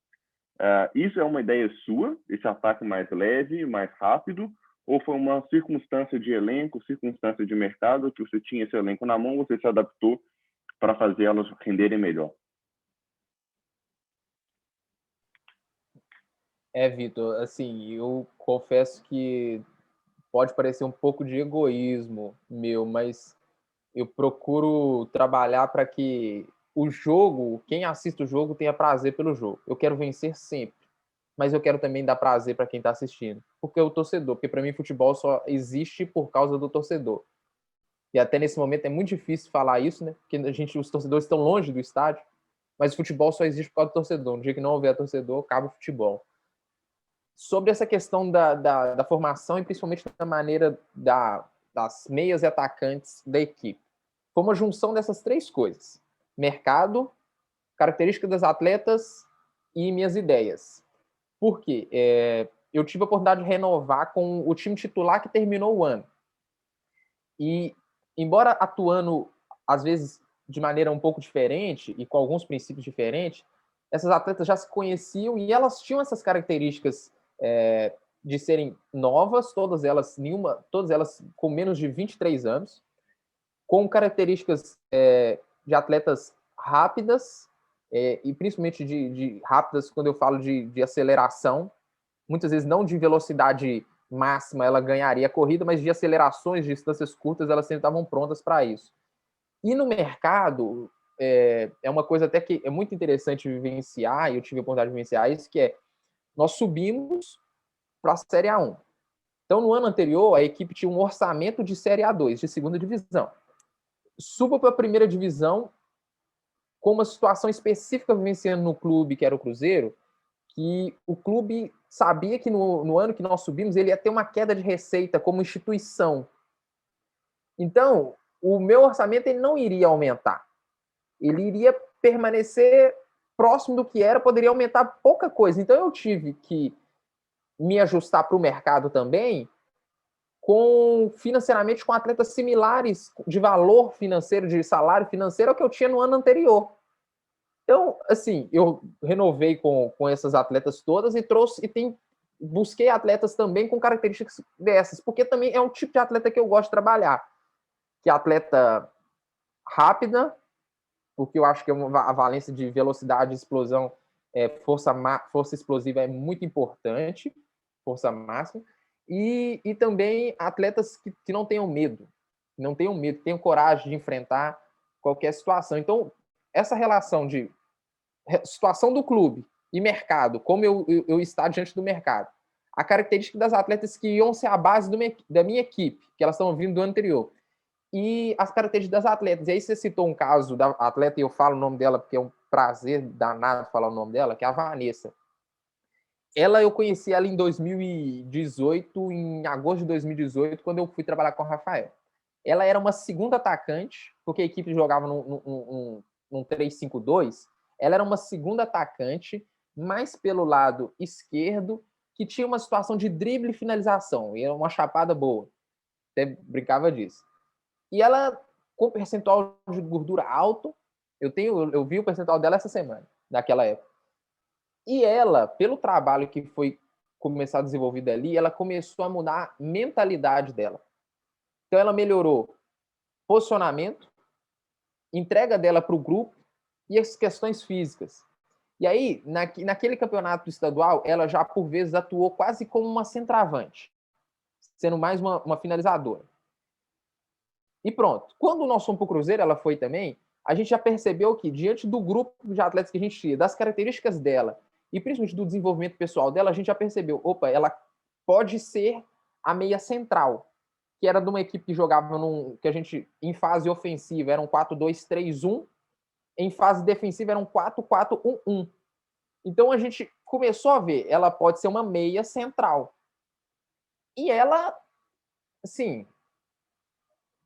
Isso é uma ideia sua, esse ataque mais leve, mais rápido, ou foi uma circunstância de elenco, circunstância de mercado, que você tinha esse elenco na mão, você se adaptou para fazer elas renderem melhor? Vitor, assim, eu confesso que pode parecer um pouco de egoísmo meu, mas eu procuro trabalhar para que o jogo, quem assiste o jogo, tenha prazer pelo jogo. Eu quero vencer sempre, mas eu quero também dar prazer para quem está assistindo, porque o torcedor, porque para mim futebol só existe por causa do torcedor. E até nesse momento é muito difícil falar isso, né? Porque os torcedores estão longe do estádio, mas o futebol só existe por causa do torcedor. Um dia que não houver torcedor, acaba o futebol. Sobre essa questão da formação e principalmente da maneira das meias e atacantes da equipe. Foi uma junção dessas três coisas: mercado, características das atletas e minhas ideias. Por quê? Eu tive a oportunidade de renovar com o time titular que terminou o ano. E, embora atuando, às vezes, de maneira um pouco diferente e com alguns princípios diferentes, essas atletas já se conheciam e elas tinham essas características de serem novas, todas elas com menos de 23 anos, com características de atletas rápidas, e principalmente de rápidas quando eu falo de aceleração, muitas vezes não de velocidade máxima ela ganharia a corrida, mas de acelerações de distâncias curtas elas sempre estavam prontas para isso. E no mercado, é uma coisa até que é muito interessante vivenciar, e eu tive a oportunidade de vivenciar isso, que nós subimos para a Série A1. Então, no ano anterior, a equipe tinha um orçamento de Série A2, de segunda divisão. Suba para a primeira divisão com uma situação específica vivenciando no clube, que era o Cruzeiro, que o clube sabia que no ano que nós subimos, ele ia ter uma queda de receita como instituição. Então, o meu orçamento ele não iria aumentar. Ele iria permanecer próximo do que era, poderia aumentar pouca coisa. Então, eu tive que me ajustar para o mercado também, financeiramente com atletas similares de valor financeiro, de salário financeiro ao que eu tinha no ano anterior. Então, assim, eu renovei com essas atletas todas e busquei atletas também com características dessas, porque também é um tipo de atleta que eu gosto de trabalhar, que é atleta rápida, porque eu acho que a valência de velocidade e explosão, força explosiva é muito importante, força máxima, e também atletas que não tenham medo, tenham coragem de enfrentar qualquer situação. Então, essa relação de situação do clube e mercado, como eu estar diante do mercado, a característica das atletas que iam ser a base da minha equipe, que elas estão vindo do ano anterior, e as características das atletas. E aí você citou um caso da atleta, e eu falo o nome dela porque é um prazer danado falar o nome dela, que é a Vanessa. Eu conheci ela em 2018, em agosto de 2018, quando eu fui trabalhar com o Rafael. Ela era uma segunda atacante, porque a equipe jogava num 3-5-2. Ela era uma segunda atacante, mais pelo lado esquerdo, que tinha uma situação de drible e finalização, e era uma chapada boa. Até brincava disso. E ela, com percentual de gordura alto, eu vi o percentual dela essa semana, naquela época. E ela, pelo trabalho que foi começar a desenvolver ali, ela começou a mudar a mentalidade dela. Então ela melhorou posicionamento, entrega dela para o grupo e as questões físicas. E aí, naquele campeonato estadual, ela já, por vezes, atuou quase como uma centroavante, sendo mais uma finalizadora. E pronto. Quando nós fomos para o Cruzeiro, ela foi também, a gente já percebeu que, diante do grupo de atletas que a gente tinha, das características dela, e principalmente do desenvolvimento pessoal dela, a gente já percebeu, opa, ela pode ser a meia central, que era de uma equipe que jogava que a gente, em fase ofensiva, era um 4-2-3-1, em fase defensiva, era um 4-4-1-1. Então a gente começou a ver, ela pode ser uma meia central. E ela, assim,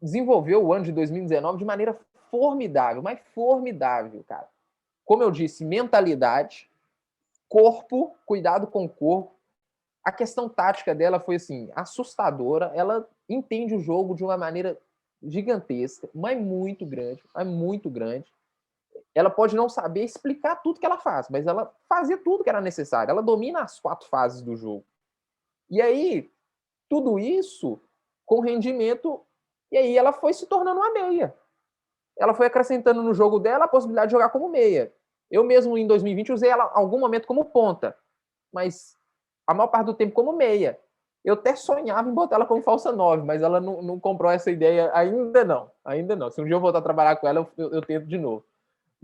desenvolveu o ano de 2019 de maneira formidável, mas formidável, cara. Como eu disse, mentalidade, corpo, cuidado com o corpo. A questão tática dela foi, assim, assustadora. Ela entende o jogo de uma maneira gigantesca, mas muito grande, mas muito grande. Ela pode não saber explicar tudo que ela faz, mas ela fazia tudo que era necessário. Ela domina as 4 fases do jogo. E aí, tudo isso com rendimento, e aí ela foi se tornando uma meia. Ela foi acrescentando no jogo dela a possibilidade de jogar como meia. Eu mesmo, em 2020, usei ela em algum momento como ponta, mas a maior parte do tempo como meia. Eu até sonhava em botar ela como falsa 9, mas ela não comprou essa ideia ainda não. Ainda não. Se um dia eu voltar a trabalhar com ela, eu tento de novo.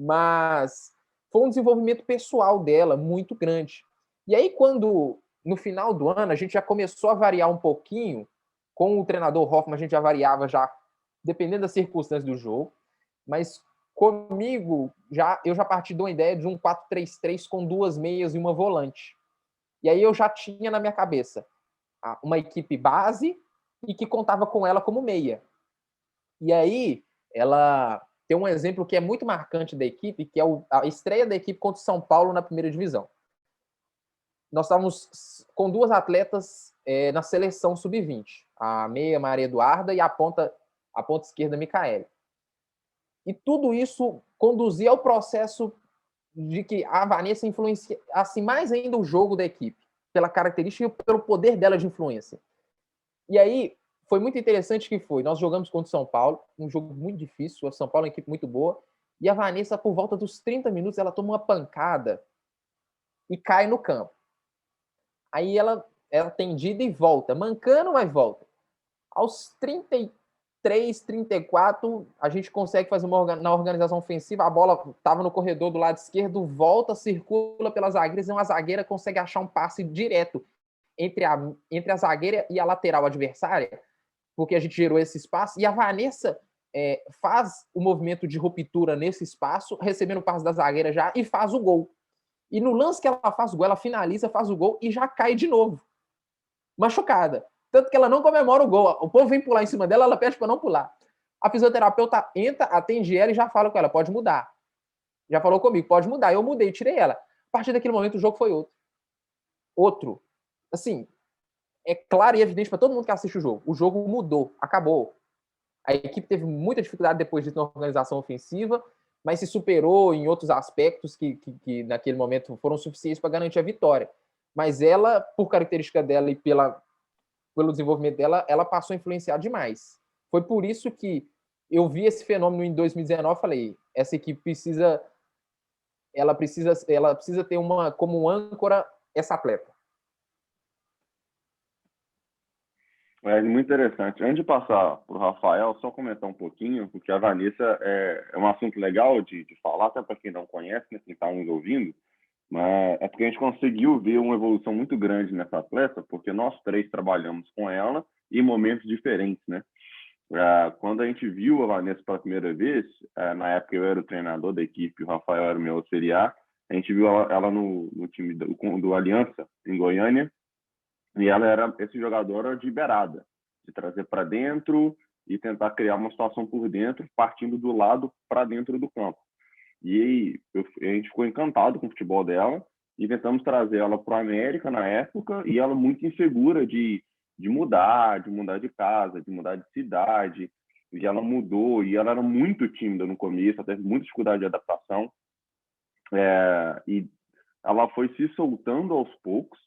Mas foi um desenvolvimento pessoal dela muito grande. E aí, quando no final do ano a gente já começou a variar um pouquinho, com o treinador Hoffman a gente já variava já, dependendo das circunstâncias do jogo, mas comigo eu já parti de uma ideia de um 4-3-3 com 2 meias e uma volante. E aí eu já tinha na minha cabeça uma equipe base e que contava com ela como meia. E aí ela tem um exemplo que é muito marcante da equipe, que é a estreia da equipe contra o São Paulo na primeira divisão. Nós estávamos com 2 atletas na seleção sub-20, a meia Maria Eduarda e a ponta esquerda Micaele. E tudo isso conduzia ao processo de que a Vanessa influenciasse mais ainda o jogo da equipe, pela característica e pelo poder dela de influência. E aí, foi muito interessante que nós jogamos contra o São Paulo, um jogo muito difícil, o São Paulo é uma equipe muito boa, e a Vanessa, por volta dos 30 minutos, ela toma uma pancada e cai no campo. Aí ela é atendida e volta, mancando, mas volta. Aos 33, 34, a gente consegue fazer na organização ofensiva, a bola estava no corredor do lado esquerdo, volta, circula pelas zagueiras, e uma zagueira consegue achar um passe direto entre a zagueira e a lateral adversária, porque a gente gerou esse espaço, e a Vanessa faz o movimento de ruptura nesse espaço, recebendo o passe da zagueira já, e faz o gol. E no lance que ela faz o gol, ela finaliza, faz o gol e já cai de novo. Machucada. Tanto que ela não comemora o gol. O povo vem pular em cima dela, ela pede para não pular. A fisioterapeuta entra, atende ela e já fala com ela, pode mudar. Já falou comigo, pode mudar. Eu mudei, tirei ela. A partir daquele momento, o jogo foi outro. Outro. Assim, é claro e evidente para todo mundo que assiste o jogo. O jogo mudou, acabou. A equipe teve muita dificuldade depois disso na organização ofensiva, mas se superou em outros aspectos que naquele momento foram suficientes para garantir a vitória. Mas ela, por característica dela e pelo desenvolvimento dela, ela passou a influenciar demais. Foi por isso que eu vi esse fenômeno em 2019 e falei, essa equipe precisa ter como âncora essa atleta. É muito interessante. Antes de passar para o Rafael, só comentar um pouquinho, porque a Vanessa é um assunto legal de falar, até para quem não conhece, né, quem está nos ouvindo, mas é porque a gente conseguiu ver uma evolução muito grande nessa atleta, porque nós 3 trabalhamos com ela em momentos diferentes, né? Quando a gente viu a Vanessa pela primeira vez, na época eu era o treinador da equipe, o Rafael era o meu auxiliar, a gente viu ela no time do Aliança, em Goiânia, e ela era esse jogador de beirada, de trazer para dentro e tentar criar uma situação por dentro, partindo do lado para dentro do campo. E a gente ficou encantado com o futebol dela e tentamos trazer ela para o América na época, e ela muito insegura de mudar de casa, de mudar de cidade, e ela mudou, e ela era muito tímida no começo, ela teve muita dificuldade de adaptação, e ela foi se soltando aos poucos.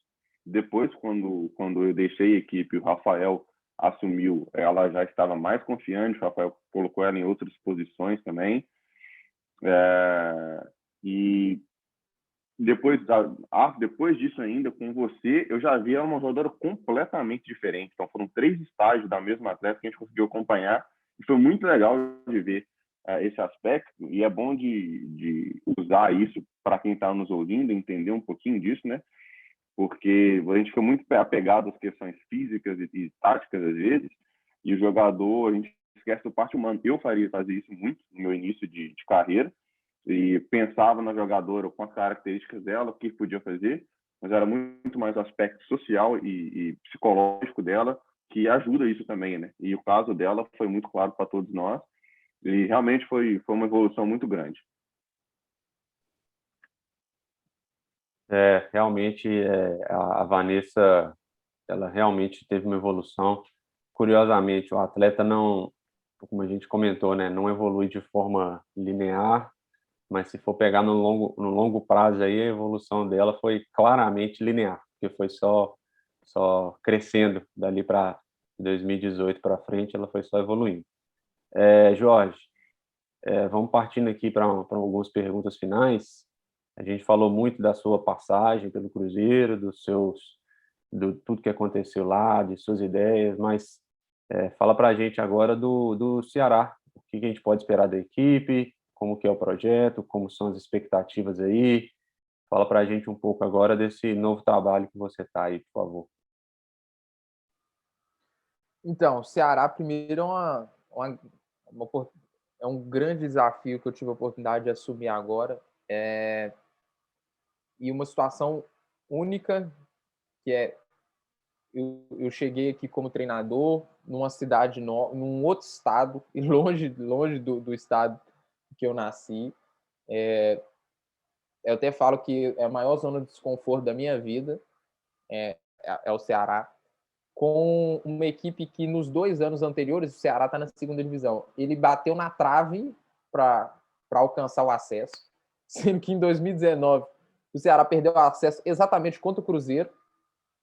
Depois, quando eu deixei a equipe, o Rafael assumiu, ela já estava mais confiante, o Rafael colocou ela em outras posições também. E depois disso ainda, com você, eu já vi ela uma jogadora completamente diferente. Então, foram 3 estágios da mesma atleta que a gente conseguiu acompanhar. E foi muito legal de ver esse aspecto. E é bom de usar isso para quem está nos ouvindo, entender um pouquinho disso, né? Porque a gente fica muito apegado às questões físicas e táticas, às vezes, e o jogador, a gente esquece da parte humana. Eu fazer isso muito no meu início de carreira, e pensava na jogadora com as características dela, o que podia fazer, mas era muito mais o aspecto social e psicológico dela, que ajuda isso também, né? E o caso dela foi muito claro para todos nós, e realmente foi uma evolução muito grande. Realmente, a Vanessa, ela realmente teve uma evolução. Curiosamente, o atleta não, como a gente comentou, né, não evolui de forma linear, mas se for pegar no longo prazo aí, a evolução dela foi claramente linear, porque foi só crescendo dali para 2018 para frente, ela foi só evoluindo. Jorge, vamos partindo aqui para algumas perguntas finais. A gente falou muito da sua passagem pelo Cruzeiro, do tudo que aconteceu lá, de suas ideias, mas fala para a gente agora do Ceará. O que a gente pode esperar da equipe, como que é o projeto, como são as expectativas aí. Fala para a gente um pouco agora desse novo trabalho que você está aí, por favor. Então, o Ceará, primeiro, é um grande desafio que eu tive a oportunidade de assumir agora. E uma situação única, que eu cheguei aqui como treinador numa cidade, num outro estado, e longe do estado que eu nasci. Eu até falo que é a maior zona de desconforto da minha vida, é o Ceará, com uma equipe que nos 2 anos anteriores, o Ceará está na 2ª divisão, ele bateu na trave para alcançar o acesso, sendo que em 2019 o Ceará perdeu o acesso exatamente contra o Cruzeiro,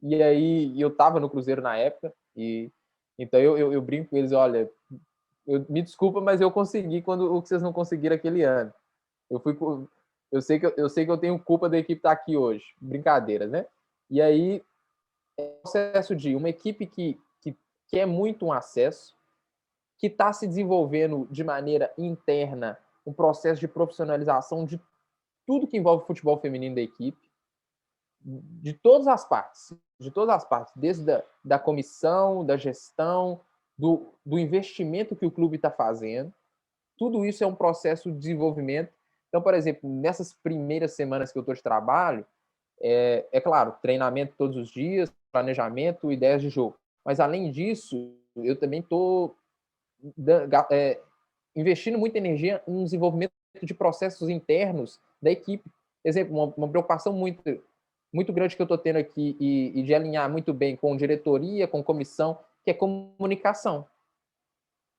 e aí eu estava no Cruzeiro na época, e então eu brinco com eles, olha, me desculpa, mas eu consegui o que vocês não conseguiram aquele ano. Eu sei que eu tenho culpa da equipe estar aqui hoje, brincadeiras, né? E aí é o processo de uma equipe que quer muito um acesso, que está se desenvolvendo de maneira interna um processo de profissionalização de tudo que envolve o futebol feminino da equipe, de todas as partes, desde da comissão, da gestão, do investimento que o clube está fazendo. Tudo isso é um processo de desenvolvimento. Então, por exemplo, nessas primeiras semanas que eu estou de trabalho, claro, treinamento todos os dias, planejamento, ideias de jogo. Mas, além disso, eu também estou investindo muita energia no desenvolvimento de processos internos da equipe. Exemplo, uma preocupação muito grande que eu estou tendo aqui e de alinhar muito bem com diretoria, com comissão, que é comunicação.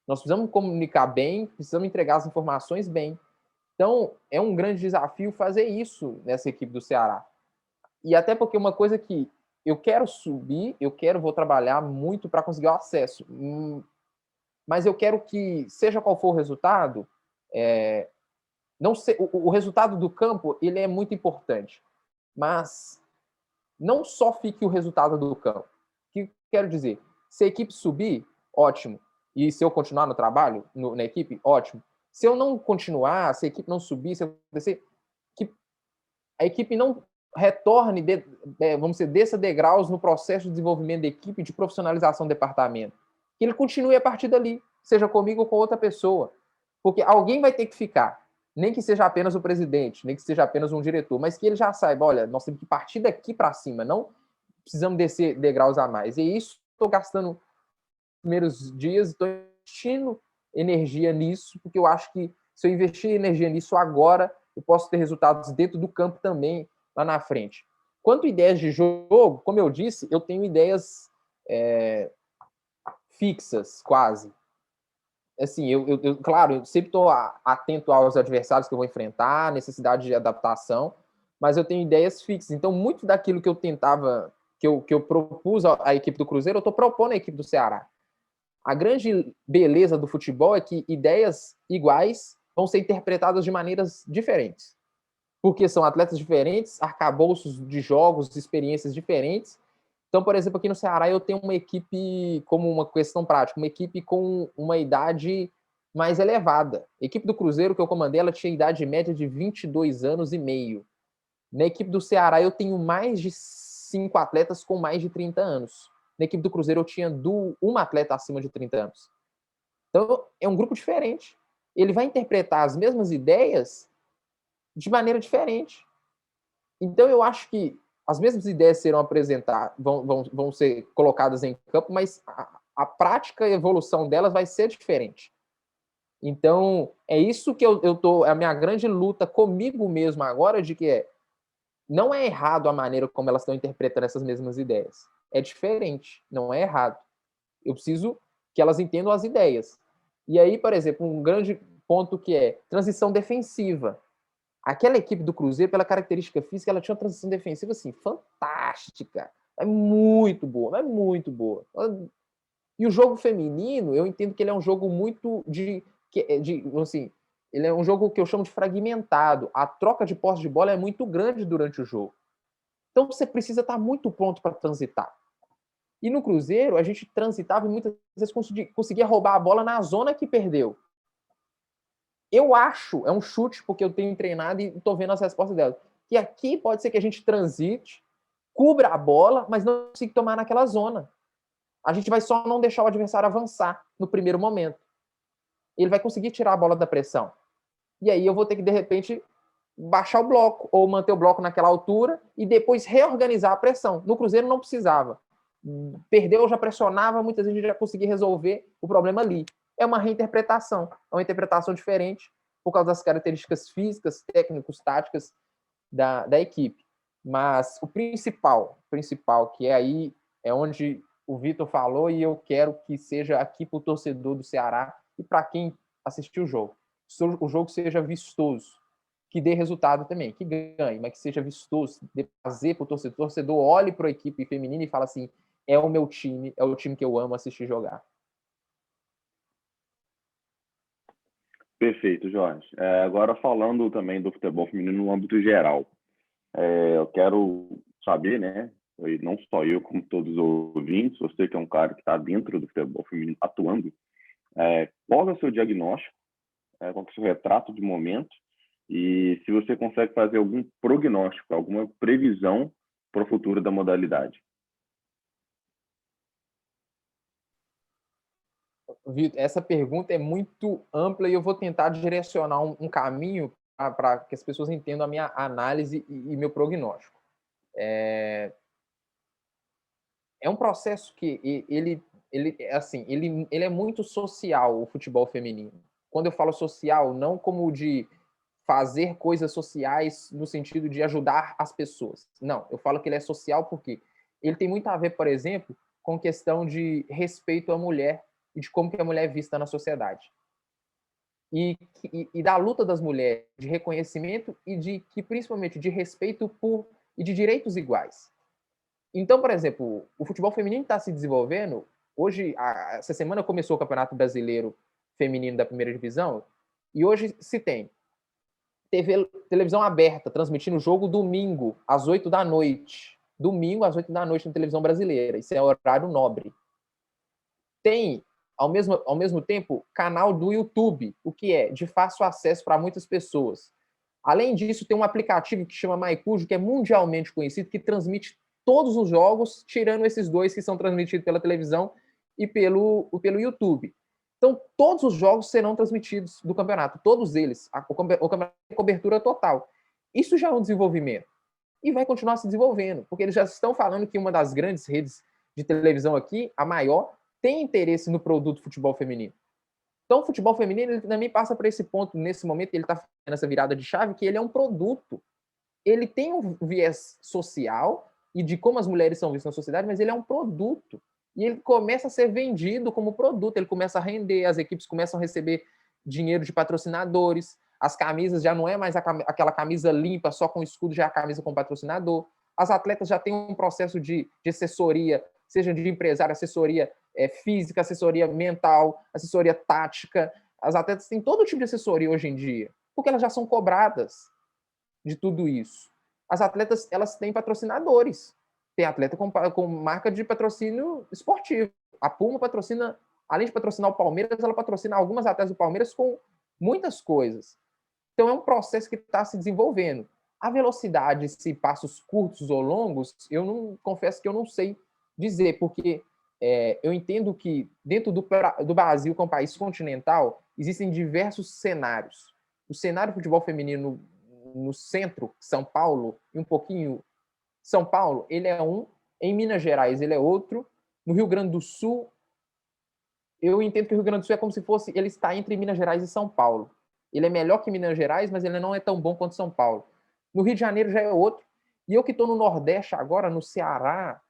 Nós precisamos comunicar bem, precisamos entregar as informações bem. Então, é um grande desafio fazer isso nessa equipe do Ceará. E até porque uma coisa que eu quero subir, vou trabalhar muito para conseguir o acesso. Mas eu quero que, seja qual for o resultado, não sei, o resultado do campo ele é muito importante. Mas não só fique o resultado do campo. O que quero dizer? Se a equipe subir, ótimo. E se eu continuar no trabalho, na equipe, ótimo. Se eu não continuar, se a equipe não subir, se acontecer, que a equipe não retorne, vamos dizer, desça degraus no processo de desenvolvimento da equipe, de profissionalização do departamento. Que ele continue a partir dali, seja comigo ou com outra pessoa. Porque alguém vai ter que ficar. Nem que seja apenas o presidente, nem que seja apenas um diretor, mas que ele já saiba, olha, nós temos que partir daqui para cima, não precisamos descer degraus a mais. E isso estou gastando nos primeiros dias, estou investindo energia nisso, porque eu acho que se eu investir energia nisso agora, eu posso ter resultados dentro do campo também, lá na frente. Quanto a ideias de jogo, como eu disse, eu tenho ideias fixas, quase. Assim, claro, eu sempre estou atento aos adversários que eu vou enfrentar, necessidade de adaptação, mas eu tenho ideias fixas. Então, muito daquilo que eu tentava, que eu propus à equipe do Cruzeiro, eu estou propondo à equipe do Ceará. A grande beleza do futebol é que ideias iguais vão ser interpretadas de maneiras diferentes. Porque são atletas diferentes, arcabouços de jogos, experiências diferentes. Então, por exemplo, aqui no Ceará eu tenho uma equipe, como uma questão prática, uma equipe com uma idade mais elevada. A equipe do Cruzeiro que eu comandei, ela tinha idade média de 22 anos e meio. Na equipe do Ceará eu tenho mais de 5 atletas com mais de 30 anos. Na equipe do Cruzeiro eu tinha uma atleta acima de 30 anos. Então, é um grupo diferente. Ele vai interpretar as mesmas ideias de maneira diferente. Então, eu acho que as mesmas ideias serão apresentadas, vão ser colocadas em campo, mas a prática e a evolução delas vai ser diferente. Então, é isso que eu tô, a minha grande luta comigo mesmo agora, de que não é errado a maneira como elas estão interpretando essas mesmas ideias. É diferente, não é errado. Eu preciso que elas entendam as ideias. E aí, por exemplo, um grande ponto que é transição defensiva. Aquela equipe do Cruzeiro, pela característica física, ela tinha uma transição defensiva assim, fantástica. É muito boa, é muito boa. E o jogo feminino, eu entendo que ele é um jogo muito assim, ele é um jogo que eu chamo de fragmentado. A troca de posse de bola é muito grande durante o jogo. Então você precisa estar muito pronto para transitar. E no Cruzeiro, a gente transitava e muitas vezes conseguia roubar a bola na zona que perdeu. Eu acho, é um chute, porque eu tenho treinado e estou vendo as respostas dela, que aqui pode ser que a gente transite, cubra a bola, mas não consiga tomar naquela zona. A gente vai só não deixar o adversário avançar no primeiro momento. Ele vai conseguir tirar a bola da pressão. E aí eu vou ter que, de repente, baixar o bloco, ou manter o bloco naquela altura e depois reorganizar a pressão. No Cruzeiro não precisava. Perdeu, já pressionava, muitas vezes a gente já conseguia resolver o problema ali. É uma reinterpretação, é uma interpretação diferente por causa das características físicas, técnicos, táticas da equipe. Mas o principal, que é aí, é onde o Vitor falou e eu quero que seja aqui para o torcedor do Ceará e para quem assistiu o jogo. O jogo seja vistoso, que dê resultado também, que ganhe, mas que seja vistoso, dê prazer para o torcedor. O torcedor olhe para a equipe feminina e fala assim, é o meu time, é o time que eu amo assistir jogar. Perfeito, Jorge. Agora falando também do futebol feminino no âmbito geral, eu quero saber, né, e não só eu, como todos os ouvintes, você que é um cara que está dentro do futebol feminino atuando, qual é o seu diagnóstico, qual é o seu retrato de momento, e se você consegue fazer algum prognóstico, alguma previsão para o futuro da modalidade. Vitor, essa pergunta é muito ampla e eu vou tentar direcionar um caminho para que as pessoas entendam a minha análise e meu prognóstico. É um processo que ele é muito social, o futebol feminino. Quando eu falo social, não como de fazer coisas sociais no sentido de ajudar as pessoas. Não, eu falo que ele é social porque ele tem muito a ver, por exemplo, com questão de respeito à mulher e de como que a mulher é vista na sociedade. E da luta das mulheres, de reconhecimento e principalmente de respeito e de direitos iguais. Então, por exemplo, o futebol feminino está se desenvolvendo. Hoje, essa semana começou o Campeonato Brasileiro Feminino da Primeira Divisão e hoje se tem televisão aberta, transmitindo o jogo domingo, às 8 da noite. Domingo, às 8 da noite, na televisão brasileira. Isso é horário nobre. Tem, ao mesmo tempo, canal do YouTube, o que é de fácil acesso para muitas pessoas. Além disso, tem um aplicativo que chama MyCujo, que é mundialmente conhecido, que transmite todos os jogos, tirando esses dois que são transmitidos pela televisão e pelo YouTube. Então, todos os jogos serão transmitidos do campeonato, todos eles. O campeonato tem cobertura total. Isso já é um desenvolvimento. E vai continuar se desenvolvendo, porque eles já estão falando que uma das grandes redes de televisão aqui, a maior, tem interesse no produto futebol feminino. Então, o futebol feminino ele também passa por esse ponto, nesse momento, ele está fazendo essa virada de chave, que ele é um produto. ele tem um viés social e de como as mulheres são vistas na sociedade, mas ele é um produto. E ele começa a ser vendido como produto, ele começa a render, as equipes começam a receber dinheiro de patrocinadores, as camisas já não é mais aquela camisa limpa, só com escudo, já é a camisa com patrocinador. As atletas já têm um processo de assessoria, seja de empresário, assessoria física, assessoria mental, assessoria tática. As atletas têm todo tipo de assessoria hoje em dia, porque elas já são cobradas de tudo isso. As atletas, elas têm patrocinadores. Tem atleta com marca de patrocínio esportivo. A Puma patrocina, além de patrocinar o Palmeiras, ela patrocina algumas atletas do Palmeiras com muitas coisas. Então é um processo que está se desenvolvendo. A velocidade, se passos curtos ou longos, eu não confesso que eu não sei dizer, porque eu entendo que dentro do Brasil, que é um país continental, existem diversos cenários. O cenário do futebol feminino no centro, São Paulo, e um pouquinho São Paulo, ele é um, em Minas Gerais ele é outro, no Rio Grande do Sul, eu entendo que o Rio Grande do Sul é como se fosse, ele está entre Minas Gerais e São Paulo. Ele é melhor que Minas Gerais, mas ele não é tão bom quanto São Paulo. No Rio de Janeiro já é outro. E eu que estou no Nordeste agora, no Ceará,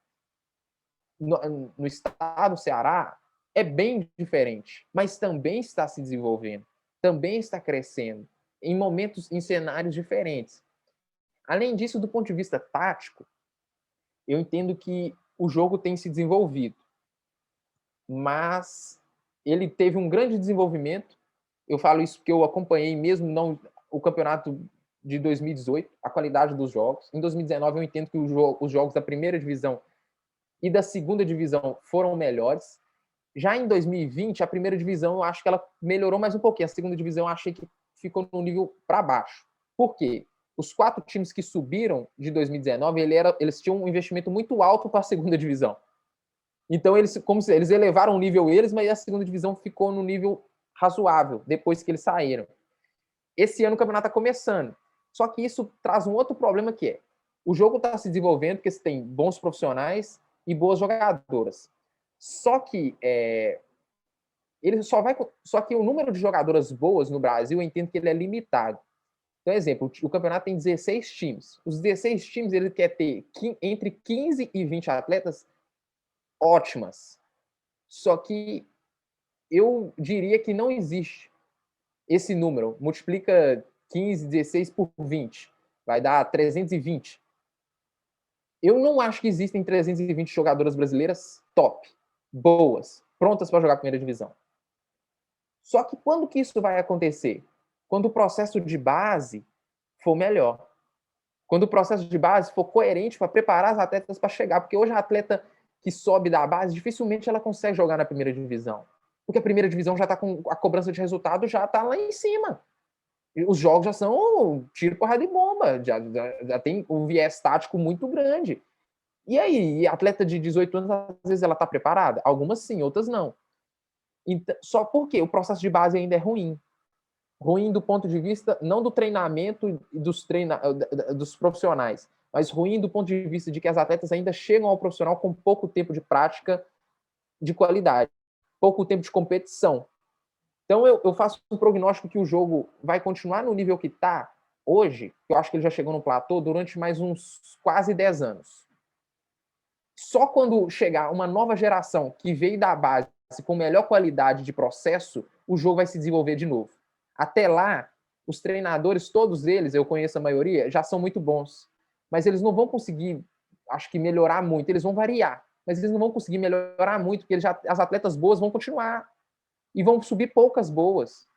no estado do Ceará, é bem diferente, mas também está se desenvolvendo, também está crescendo, em momentos, em cenários diferentes. Além disso, do ponto de vista tático, eu entendo que o jogo tem se desenvolvido, mas ele teve um grande desenvolvimento. Eu falo isso porque eu acompanhei mesmo não o campeonato de 2018, a qualidade dos jogos. Em 2019, eu entendo que os jogos da primeira divisão e da segunda divisão foram melhores. Já em 2020, a primeira divisão, eu acho que ela melhorou mais um pouquinho. A segunda divisão, eu achei que ficou no nível para baixo. Por quê? Os 4 times que subiram de 2019, eles tinham um investimento muito alto para a segunda divisão. Então, eles elevaram o nível mas a segunda divisão ficou no nível razoável depois que eles saíram. Esse ano o campeonato está começando. Só que isso traz um outro problema que é, o jogo está se desenvolvendo porque você tem bons profissionais e boas jogadoras. Só que só que o número de jogadoras boas no Brasil, eu entendo que ele é limitado. Então, exemplo, o campeonato tem 16 times. Os 16 times, ele quer ter entre 15 e 20 atletas ótimas. Só que eu diria que não existe esse número. Multiplica 15, 16 por 20. Vai dar 320. Eu não acho que existem 320 jogadoras brasileiras top, boas, prontas para jogar a primeira divisão. Só que quando que isso vai acontecer? Quando o processo de base for melhor. Quando o processo de base for coerente para preparar as atletas para chegar. Porque hoje a atleta que sobe da base, dificilmente ela consegue jogar na primeira divisão. Porque a primeira divisão já está com a cobrança de resultado, já está lá em cima. Os jogos já são tiro, porrada e bomba. Já tem um viés tático muito grande. E aí, atleta de 18 anos, às vezes ela está preparada? Algumas sim, outras não. Então, só porque o processo de base ainda é ruim. Ruim do ponto de vista, não do treinamento dos profissionais, mas ruim do ponto de vista de que as atletas ainda chegam ao profissional com pouco tempo de prática de qualidade, pouco tempo de competição. Então eu faço um prognóstico que o jogo vai continuar no nível que está hoje, que eu acho que ele já chegou no platô, durante mais uns quase 10 anos. Só quando chegar uma nova geração que veio da base com melhor qualidade de processo, o jogo vai se desenvolver de novo. Até lá, os treinadores, todos eles, eu conheço a maioria, já são muito bons. Mas eles não vão conseguir, acho que, melhorar muito. Eles vão variar, mas eles não vão conseguir melhorar muito, porque as atletas boas vão continuar. E vão subir poucas boas.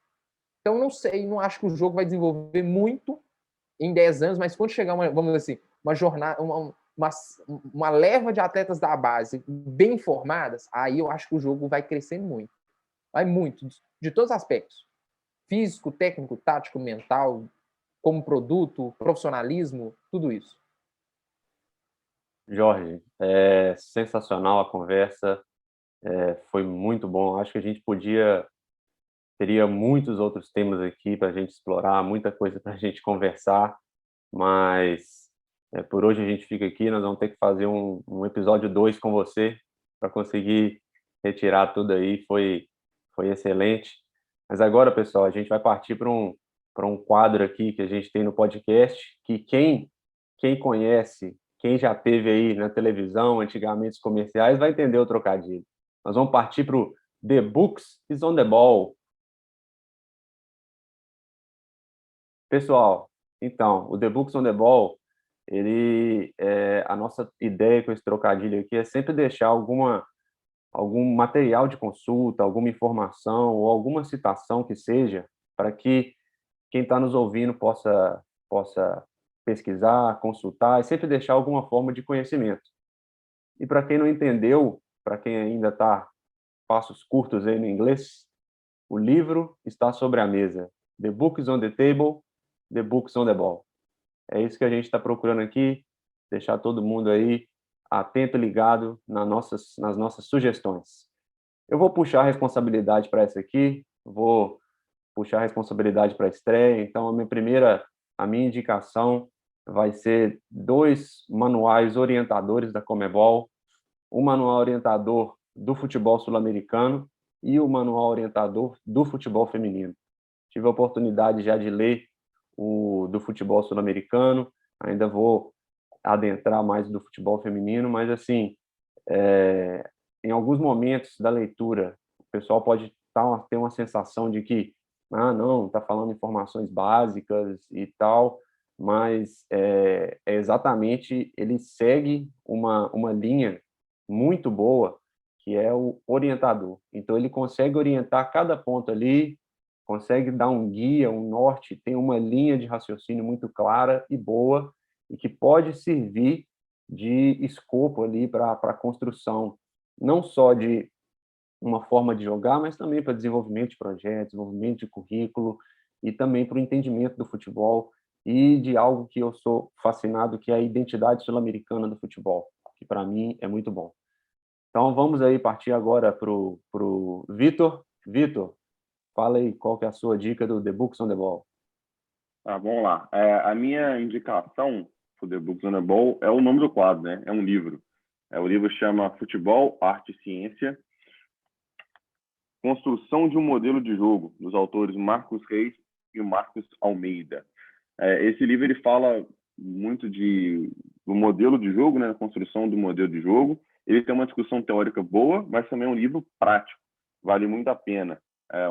Então, não sei, não acho que o jogo vai desenvolver muito em 10 anos, mas quando chegar, vamos dizer assim, uma jornada, uma leva de atletas da base bem formadas, aí eu acho que o jogo vai crescer muito. Vai muito, de todos os aspectos. Físico, técnico, tático, mental, como produto, profissionalismo, tudo isso. Jorge, é sensacional a conversa, foi muito bom. Acho que a gente teria muitos outros temas aqui para a gente explorar, muita coisa para a gente conversar, mas por hoje a gente fica aqui. Nós vamos ter que fazer um episódio 2 com você para conseguir retirar tudo aí. Foi excelente. Mas agora, pessoal, a gente vai partir para um quadro aqui que a gente tem no podcast, que quem quem conhece, quem já teve aí na televisão, antigamente os comerciais, vai entender o trocadilho. Nós vamos partir para o The Books is on the Ball. Pessoal, então, o The Books on the Ball, a nossa ideia com esse trocadilho aqui é sempre deixar algum material de consulta, alguma informação ou alguma citação que seja, para que quem está nos ouvindo possa pesquisar, consultar e sempre deixar alguma forma de conhecimento. E para quem não entendeu, para quem ainda está passos curtos aí no inglês, o livro está sobre a mesa. The book is on the table, the book is on the ball. É isso que a gente está procurando aqui, deixar todo mundo aí atento, ligado nas nossas sugestões. Eu vou puxar a responsabilidade para essa aqui, vou puxar a responsabilidade para a estreia, então a minha indicação vai ser 2 manuais orientadores da Conmebol, o manual orientador do futebol sul-americano e o manual orientador do futebol feminino. Tive a oportunidade já de ler o do futebol sul-americano, ainda vou adentrar mais do futebol feminino, mas assim, em alguns momentos da leitura, o pessoal pode ter uma sensação de que, não, está falando informações básicas e tal, mas exatamente, ele segue uma linha muito boa, que é o orientador. Então, ele consegue orientar cada ponto ali, consegue dar um guia, um norte, tem uma linha de raciocínio muito clara e boa, e que pode servir de escopo ali para a construção, não só de uma forma de jogar, mas também para desenvolvimento de projetos, desenvolvimento de currículo e também para o entendimento do futebol e de algo que eu sou fascinado, que é a identidade sul-americana do futebol, que para mim é muito bom. Então vamos aí partir agora para o Vitor. Vitor, fala aí qual que é a sua dica do The Books on the Ball. Vamos lá. A minha indicação para o The Books on the Ball é o nome do quadro, né? É um livro. O livro chama Futebol, Arte e Ciência, Construção de um Modelo de Jogo, dos autores Marcos Reis e Marcos Almeida. Esse livro ele fala muito do modelo de jogo, né? A construção do modelo de jogo. Ele tem uma discussão teórica boa, mas também é um livro prático. Vale muito a pena.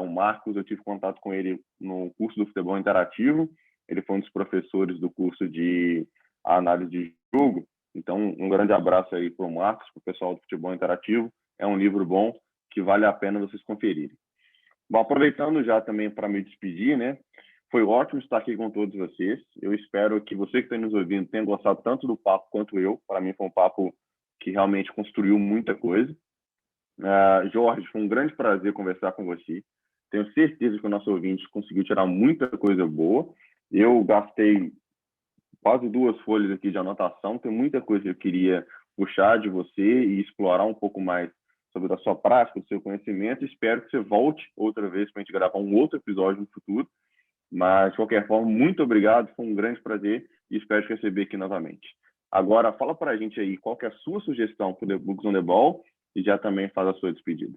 O Marcos, eu tive contato com ele no curso do futebol interativo. Ele foi um dos professores do curso de análise de jogo. Então, um grande abraço aí para o Marcos, para o pessoal do futebol interativo. É um livro bom que vale a pena vocês conferirem. Bom, aproveitando já também para me despedir, né? Foi ótimo estar aqui com todos vocês. Eu espero que você que está nos ouvindo tenha gostado tanto do papo quanto eu. Para mim foi um papo que realmente construiu muita coisa. Jorge, foi um grande prazer conversar com você. Tenho certeza que o nosso ouvinte conseguiu tirar muita coisa boa. Eu gastei quase 2 folhas aqui de anotação. Tem muita coisa que eu queria puxar de você e explorar um pouco mais sobre a sua prática, do seu conhecimento. Espero que você volte outra vez para a gente gravar um outro episódio no futuro. Mas, de qualquer forma, muito obrigado. Foi um grande prazer e espero te receber aqui novamente. Agora, fala para a gente aí qual que é a sua sugestão para o The Books on the Ball e já também faz a sua despedida.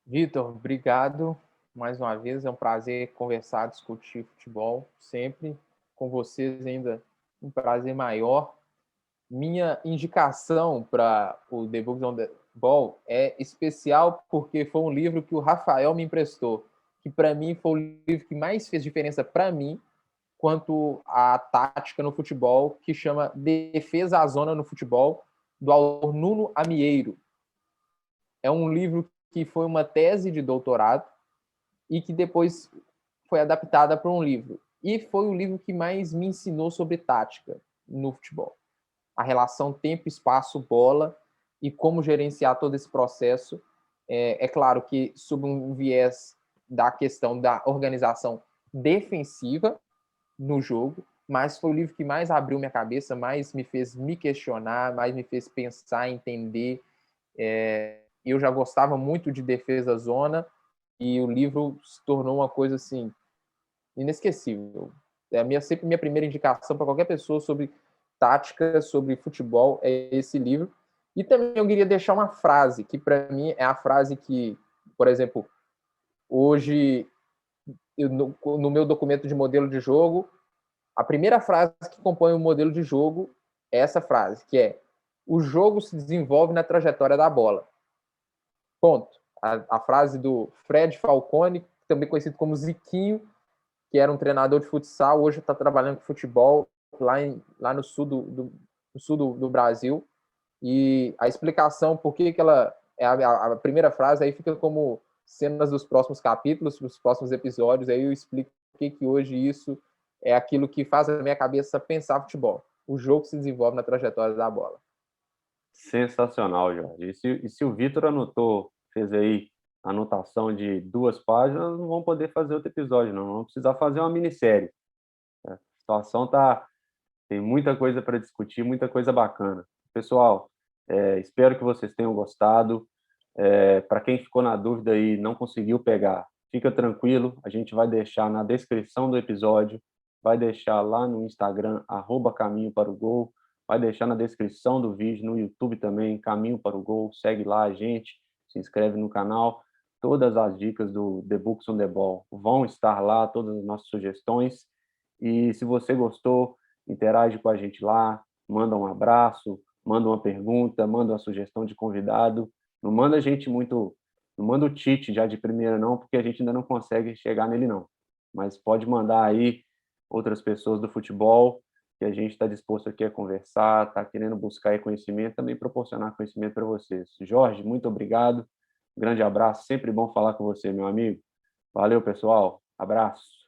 Vitor, obrigado mais uma vez. É um prazer conversar, discutir futebol sempre. Com vocês ainda um prazer maior. Minha indicação para o The Books on the Ball é especial porque foi um livro que o Rafael me emprestou, que para mim foi o livro que mais fez diferença para mim quanto à tática no futebol, que chama Defesa à Zona no Futebol, do autor Nuno Amieiro. É um livro que foi uma tese de doutorado e que depois foi adaptada para um livro. E foi o livro que mais me ensinou sobre tática no futebol. A relação tempo, espaço, bola e como gerenciar todo esse processo. É claro que sob um viés da questão da organização defensiva no jogo, mas foi o livro que mais abriu minha cabeça, mais me fez me questionar, mais me fez pensar, entender. Eu já gostava muito de defesa zona e o livro se tornou uma coisa assim inesquecível. Sempre minha primeira indicação para qualquer pessoa sobre tática, sobre futebol é esse livro. E também eu queria deixar uma frase que para mim é a frase que, por exemplo, hoje no meu documento de modelo de jogo, a primeira frase que compõe o modelo de jogo é essa frase, que é: o jogo se desenvolve na trajetória da bola. Ponto. A frase do Fred Falcone, também conhecido como Ziquinho, que era um treinador de futsal, hoje está trabalhando com futebol lá no sul do Brasil. E a explicação por que ela é a primeira frase aí fica como cenas dos próximos capítulos, dos próximos episódios. Aí eu explico por que hoje isso é aquilo que faz a minha cabeça pensar futebol. O jogo se desenvolve na trajetória da bola. Sensacional, Jorge. E se o Vitor fez aí a anotação de 2 páginas, não vão poder fazer outro episódio, não. Vamos precisar fazer uma minissérie. A situação tem muita coisa para discutir, muita coisa bacana. Pessoal, espero que vocês tenham gostado. Para quem ficou na dúvida e não conseguiu pegar, fica tranquilo, a gente vai deixar na descrição do episódio, vai deixar lá no Instagram, @caminho para o gol, vai deixar na descrição do vídeo, no YouTube também, Caminho para o Gol, segue lá a gente, se inscreve no canal. Todas as dicas do The Books on the Ball vão estar lá, todas as nossas sugestões. E se você gostou, interage com a gente lá, manda um abraço, manda uma pergunta, manda uma sugestão de convidado. Não manda a gente muito, não manda o Tite já de primeira não, porque a gente ainda não consegue chegar nele não. Mas pode mandar aí outras pessoas do futebol, que a gente está disposto aqui a conversar, está querendo buscar aí conhecimento, também proporcionar conhecimento para vocês. Jorge, muito obrigado. Grande abraço, sempre bom falar com você, meu amigo. Valeu, pessoal. Abraço.